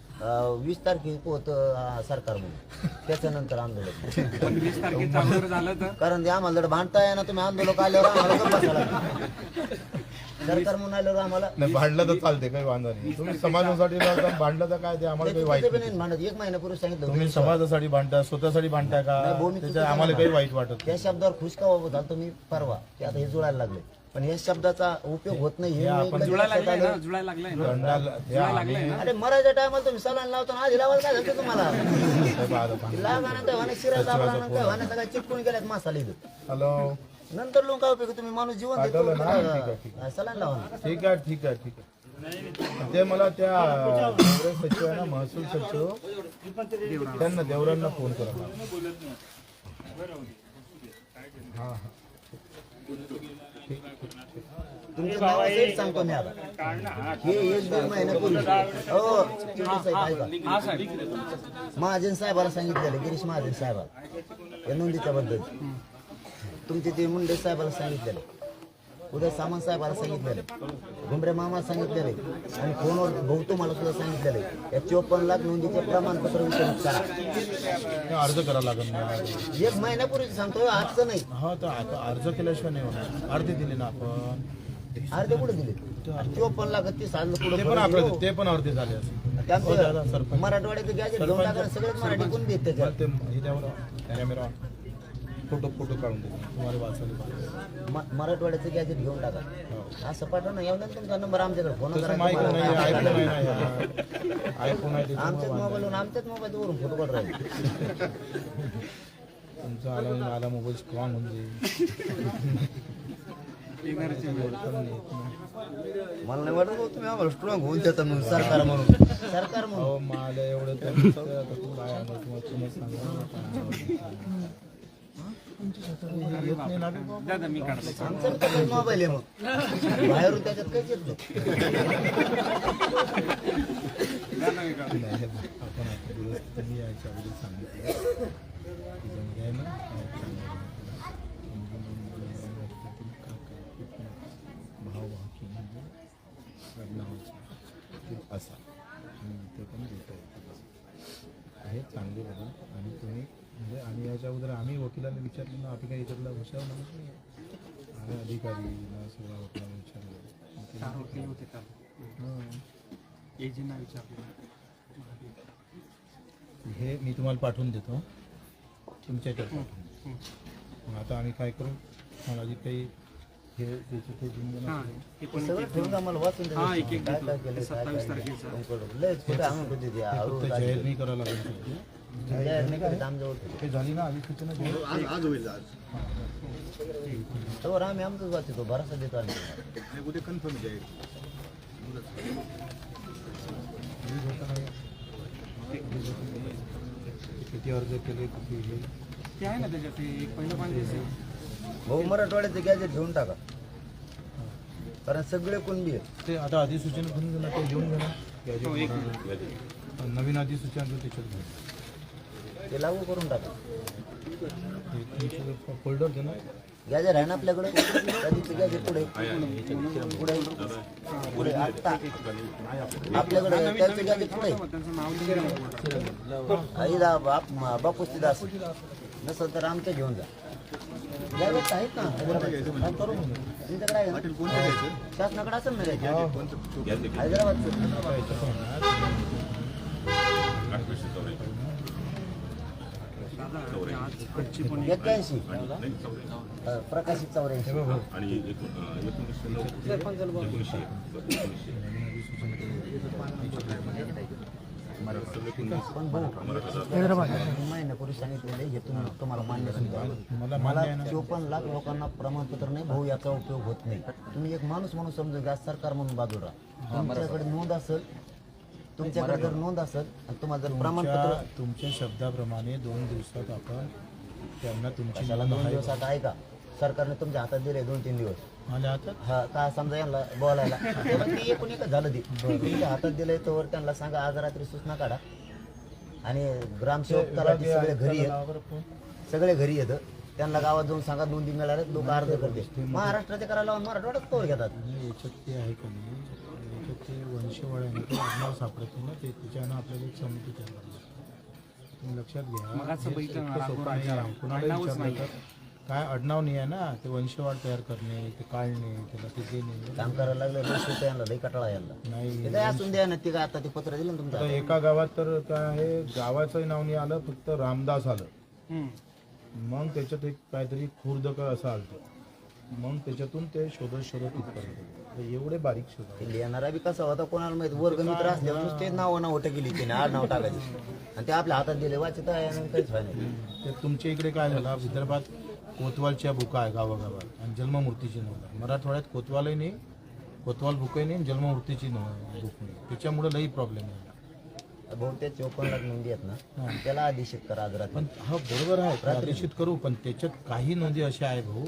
S2: 20 तारखेक होतं सरकार म्हणून त्याच्यानंतर आंदोलन
S4: 20 तारखेचं अगोदर झालं तर
S2: कारण ते आम्हाला जर भांडताय ना तुम्ही आंदोलक आल्यावर आम्हाला गप्प बसायला लागतं. सरकार म्हणून आल्यावर आम्हाला
S3: नाही भांडलं तर चालते काही वांधा नाही तुम्ही समाजासाठी लढता, भांडलं तर काय ते आम्हाला काही वाईट
S2: त्याचं बी
S3: नाही.
S2: नाही भांडत. 1 महिन्यापूर्वी सांगितलं
S3: तुम्ही
S2: होतं.
S3: समाजासाठी भांडता स्वतःसाठी भांडताय का
S2: नाही, भाऊ, मी
S3: त्याच्या
S2: चुकीचं
S3: आम्हाला काही वाईट वाटत
S2: त्या
S3: नाही.
S2: शब्दावर खुश का झालं तुम्ही परवा की आता हे जुळायला लागले पण या शब्दाचा उपयोग होत नाही हे
S3: आपण
S2: कधी
S4: जुळायला
S2: लक्षात
S4: लागलाय
S2: आलं?
S4: ना जुळायला लागलाय ना
S3: दंडाला हे आम्ही
S2: अरे मराठ्या टायमाला तुम्ही सलान लावताना आधी लावायला काय झालं तुम्हाला
S3: साहेब, आता पाहतो.
S2: लागानंतर वाहने शिरा दाबल्यानंतर वाहने सगळ्या चिटकून गेल्यात मसाले इथं.
S3: हॅलो
S2: नंतर लोक काय उपयोग तुम्ही माणूस जीवन देतो
S3: पाठवलं ना? ठीक आहे, ठीक
S2: सलान लावा ना.
S3: ठीक आहे ठीक आहे ठीक आहे ते मला त्या काँग्रेस सचिव आहे ना महसूल सचिव त्यांना देवरांना फोन करा हा हा
S2: तुमचं नाव असेल सांगतो मी आता हे 1-2 महिन्यापूर्वी हो चिमटे साहेब ऐका. महाजन साहेबाला सांगितलेलं गिरीश महाजन साहेबाला या नोंदीच्या बद्दल तुमचे ते मुंडे साहेबाला सांगितलेलं उदय सामंत साहेबाला सांगितलेलं घुमरे मामाला सांगितलेलं आणि फोनवर भाऊ तुम्हाला सुद्धा सांगितलेलं या 54 लाख नोंदीचे प्रमाणपत्र वितरित करा.
S3: अर्ज करावा लागेल ना
S2: 1 महिन्यापूर्वी सांगतोय आजचं नाही.
S3: हा तर आता अर्ज केल्याशिवाय नाही होणार अर्धे दिले ना आपण
S2: अर्धे कुठे दिले 54 लाख 30,000
S3: ते पण
S2: कुठे
S3: आपलं ते पण अर्धे झाले असं
S2: त्याचं
S3: सरपंच
S2: मराठवाड्याचं गॅजेट घेऊन टाका सगळेच मराठी कोण देत त्याच्यात.
S3: ते हे द्यावं कॅमेरा फोटो काढून देतो तुम्हाला वाचायला
S2: मराठवाड्याचं गॅजेट घेऊन टाका असं पाठवा ना एवढा तुमचा नंबर आमच्याकडे फोन
S3: तसं माहिती नाही आयफोन आहे ना आयफोन आहे
S2: आमच्याच मोबाईलवरून आमच्याच मोबाईलवरून फोटो काढ राहिले.
S3: तुमचा आला मोबाईल स्ट्रॉंग होऊन जाईल
S2: मला नाही वाटत हो तुम्ही आम्हाला स्ट्रॉंग होऊन देता म्हणून सरकार म्हणून सरकार म्हणून
S3: हो मला एवढं तर आता तू काय आणलं तुम्हाला सांगा येत नाही ना
S4: दादा मी काढतो
S2: आमचा मोबाईल आहे मग बाहेरून त्याच्यात काहीच येत नाही.
S3: नाही, आपण आता दिवस तुम्ही यायच्या अगोदर सांगितलं त्याच्यामध्ये आहे ना भाव भावकी म्हणजे असा ते पण देता येतं आहे चांगले बघून आणि तुम्ही म्हणजे आणि याच्या अगोदर आम्ही वकिलांना विचारलं ना आपण काही याच्यातला हुशार माणूस नाही आणि अधिकारी ना सगळ्या वकिलांना विचारलं
S4: 4 वकील होते काल एजींना विचारलं
S3: हे मी तुम्हाला पाठवून देतो तुमच्या याच्यात पाठवून मग आता आम्ही काय करू मला जे काही हे त्याचे ते गुणगुण
S4: हां
S3: असले.
S4: एकोणीस
S2: सगळं ठेवून आम्हाला वाचून द्या.
S4: हां, एक-एक
S2: काय
S4: घेतो.
S2: काय केलं, काय
S4: 27
S2: काय
S4: तारखेचा.
S2: नाही. लयच कुठे आणून होते ते, हळू
S3: फक्त जाहीर नाही करावं लागेल सध्या.
S2: जाहीर नाही करीत आमच्यावर ठेवलं.
S3: हे झाली ना अधिसूचना जाहीर?
S7: आज होईल आज
S2: तर आम्ही आमचंच वाचतो, भरोसा देतो आम्ही.
S7: उद्या कन्फर्म जाईल
S3: किती अर्ज केले किती हे
S4: ते आहे ना त्याच्यात ते एक पहिलं पान दिसेल.
S2: भाऊ मराठवाड्याचं गॅजेट घेऊन टाका, कारण सगळे कुणबी आहेत.
S3: ते आता अधिसूचना घेऊन घेणार ते घेऊन घेणार नवीन अधिसूचना जो त्याच्यात घेणार
S2: ते लागू करून टाका.
S3: फोल्डर दे ना
S2: गॅजेट आहे ना आपल्याकडे, कधीचं गॅजेट पुढे पुढे पुढे आत्ता आपल्याकडे त्याचं गॅजेट पुढे
S4: त्यांचं नाव दिलं
S2: आई बापूस दास नसेल तर आमचं घेऊन जा. गॅजेट आहेत ना हैदराबाद करून घेऊ. तुमच्याकडे आहे ना? शासनाकडे असेल ना गॅजेट आजची पण
S1: 84
S2: प्रकाशित 84
S1: आणि 1990
S2: पण भाऊ महिन्यापूर्वी सांगितलेले हे तुम्हाला मान्य सुद्धा मला 54 लाख लोकांना प्रमाणपत्र नाही भाऊ, याचा उपयोग होत नाही. तुम्ही एक माणूस म्हणून समजून घ्या, सरकार म्हणून बाजूला तुमच्याकडे नोंद असेल, तुमच्याकडे जर नोंद असेल आणि तुम्हाला जर प्रमाणपत्र
S3: तुमच्या शब्दाप्रमाणे 2 दिवसात आपण त्यांना तुमची
S2: त्याला 2 दिवसात आहे का? सरकारने तुमच्या हातात दिले 2-3 दिवस.
S3: आले आता
S2: हा का समजा यांना बोलायला तेव्हा ते एकूण एकच झालं ते तुमच्या हातात दिलंय तर त्यांना सांगा आज रात्री सूचना काढा. आणि ग्रामसेवक तलाठी सगळे घरी येत, सगळे घरी येतं, त्यांना गावात जाऊन सांगा नोंदी मिळाल्या, लोक अर्ज करते. महाराष्ट्राचे करायला मराठवाड्यात कवर घेतात.
S3: याच्यात ते आहे का नाही, याच्यात ते वंशवाळ्याने ते आडनाव सापडते ना, ते त्याच्यानं आपल्याला एक समिती तयार करावी लागते. तुम्ही लक्षात घ्या,
S4: मगाचं
S3: हे
S4: बघितलं ना,
S3: इतकं सोपं नाही आहे. कुणाला
S4: आडनावच
S3: विचारलं
S4: नाही.
S3: तर काय आडनाव नाही आहे ना, ते वंशवाढ तयार करणे, ते काढणे, त्याला ते देणे
S2: काम करायला लागलं लोक यांना लई कटाळा यांना
S3: नाही.
S2: ते काय असून द्या ना, ते काय आता ते पत्र दिलं ना
S3: आता
S2: तुमचं.
S3: एका गावात तर काय आहे, गावाचंही नाव नाही आलं, फक्त रामदास आलं. मग त्याच्यात एक काहीतरी खुर्द का असं आलं, मग त्याच्यातून ते शोधत इथपर्यंत एवढे बारीक शोध.
S2: ते लिहिणारा बी कसा होता कोणाला माहित, वर्गमित्र असल्यावर नुसते नाव होतं गेली त्याने आड नाव टाकायचे आणि ते आपल्या हातात दिले वाचत आहे आणि काहीच व्हाय नाही.
S3: ते तुमच्या इकडे काय झालं, विदर्भात कोतवालच्या बुका आहे गावागावात आणि जन्ममूर्तीची नोंद आहे. मराठवाड्यात कोतवालही नाही, कोतवाल बुकही नाही, जन्ममूर्तीची नोंद बुक नाही. त्याच्यामुळे लई प्रॉब्लेम आहे.
S2: बहुतेक 54 लाख नोंदी आहेत ना, त्याला आदेशित करा आज रात्री.
S3: पण हा बरोबर आहे, प्रादेशिक करू, पण त्याच्यात काही नोंदी अशा आहे भाऊ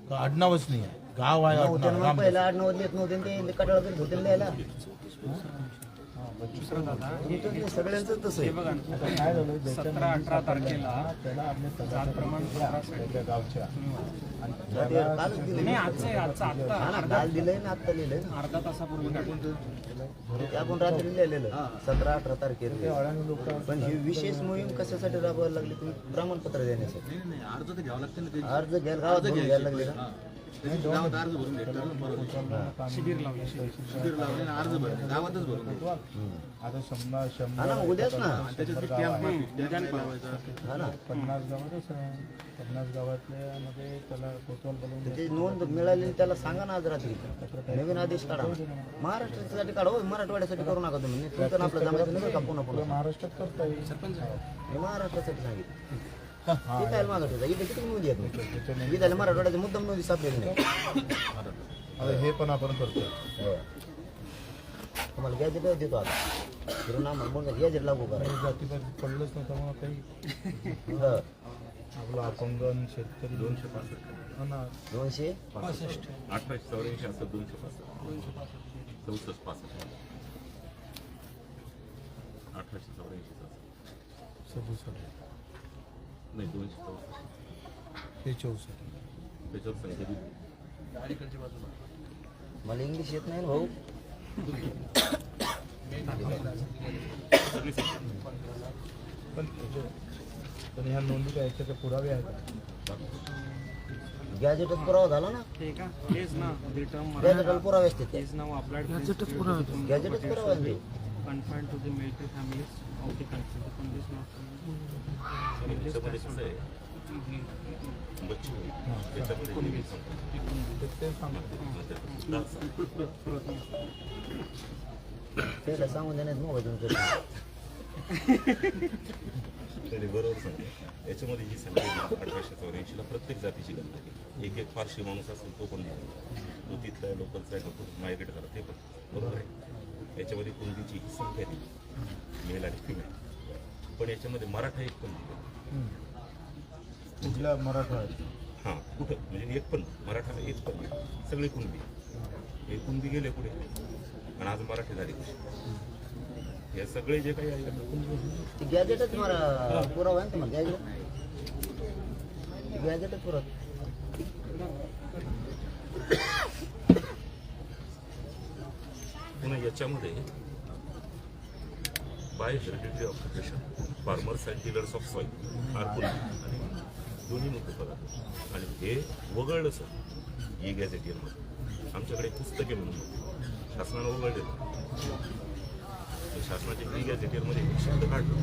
S3: का आडनावच नाही आहे, गाव आहे आडनाव,
S2: त्यांना
S3: रामदास.
S2: पहिला आड नव्वद येत नव्हते आणि ते कटाळा करत होते लिहायला. सगळ्यांचं तसं आहे.
S4: बघा
S3: काय झालं,
S4: 17-18 तारखेला
S3: त्याला आपल्या
S4: जात प्रमाणपत्रासाठी
S3: त्या गावच्या
S2: ते कालच दिले
S4: नाही आजचं आहे, आजचं आत्ता
S2: हा ना, काल दिलंय ना आत्ता लिहिलंय ना.
S4: अर्धा तासापूर्वी काढलं.
S2: ते आपण रात्री लिहिलेलं 17-18 तारखेला.
S3: अडाणी लोक
S2: पण ही विशेष मोहीम कशासाठी राबवायला लागली, तुम्ही प्रमाणपत्र देण्यासाठी
S7: अर्ज तर घ्यावं लागतं ना.
S2: अर्ज घ्यायला गावात भरून घ्यायला लागले ना.
S7: गावात अर्ज भरून घेतला,
S4: शिबिर लावलं
S7: शिबिर लावले आणि अर्ज भरले गावातच भरून
S3: आता
S2: हा ना, मग उद्याच ना.
S7: त्याच्यात कॅम्प लावायचा.
S2: हा ना,
S3: 50 गावातच आहे, 50 गावातल्या मध्ये त्याला कोतवाल बोलवून
S2: त्याची नोंद मिळाली त्याला सांगा ना आज रात्री. नवीन आदेश काढा, महाराष्ट्रासाठी काढा, हो मराठवाड्यासाठी करू नका तुम्ही. तुमचं ना आपलं जमायचं नाही का पुन्हा पुन्हा.
S3: महाराष्ट्रात करता येईल.
S2: हे महाराष्ट्रासाठी सांगितलं. ते काय मागत इथे किती नोंदी आहेत मग? इथे मराठवाड्याचे मुद्दाम नोंदी सापडलेली नाही.
S3: आता हे पण आपण करतोय.
S2: हो. तुम्हाला गॅजेट देतो आता, फिरून आम्हाला बोलतो गॅजेट लागू करा.
S3: जातीपाती पडलंच नाही त्यामुळे काही
S2: हो.
S3: आपलं अपंगन शेतकरी
S1: 265
S3: हा ना
S2: 265
S1: 1884 असं 265 64 1884
S3: 67
S1: नाही 264
S3: हे 64
S1: त्याच्यावर संख्या दिली.
S2: मला इंग्लिश येत नाही ना भाऊ.
S3: पण ह्या नोंदी काय याच्याचे पुरावे आहेत.
S2: गॅजेटच पुरावा झाला ना,
S4: ते का तेच ना रिटर्न
S2: गॅजेटला पुरावे असते ते.
S4: is now applied
S2: गॅजेटच पुरावा आहे ते.
S4: confined to the military families of the country. Upon this law,
S1: त्याच्यामध्ये कसं आहे बच्चू त्याच्यामध्ये नेहमी सांगतो.
S2: त्याला सांगून देण्यात मग अजून करतो.
S1: तरी बरोबर सांगतो. याच्यामध्ये जी संख्या 1884ला प्रत्येक जातीची गणना केली. एक फारशी माणूस असेल तो पण नाही, तो तिथला लोकलचा आहे, तो मायग्रेट झाला ते पण बरोबर आहे. याच्यामध्ये कुणबीची संख्या दिली, मेल आणि फिमेल. पण याच्यामध्ये मराठा एक पण दिला.
S3: कुठला मराठा आहे?
S1: हां, कुठं म्हणजे एक पण मराठा एक पण नाही. सगळे कुणबी. हे कुणबी गेले पुढे आणि आज मराठी झाली कशी. हे सगळे जे काही आहे
S2: ती गॅजेटच मला पुरावा आहे ना तुम्हाला गॅजेट गॅजेटच पुरावा.
S1: पुन्हा याच्यामध्ये by hereditary occupation farmers and dealers of soil आणि दोन्ही मुख्य पदार्थ. आणि हे वगळलं सर ई गॅझेटियरमध्ये. आमच्याकडे पुस्तके म्हणून शासनानं वगळले. शासनाच्या ई गॅझेटियरमध्ये एक शब्द काढलं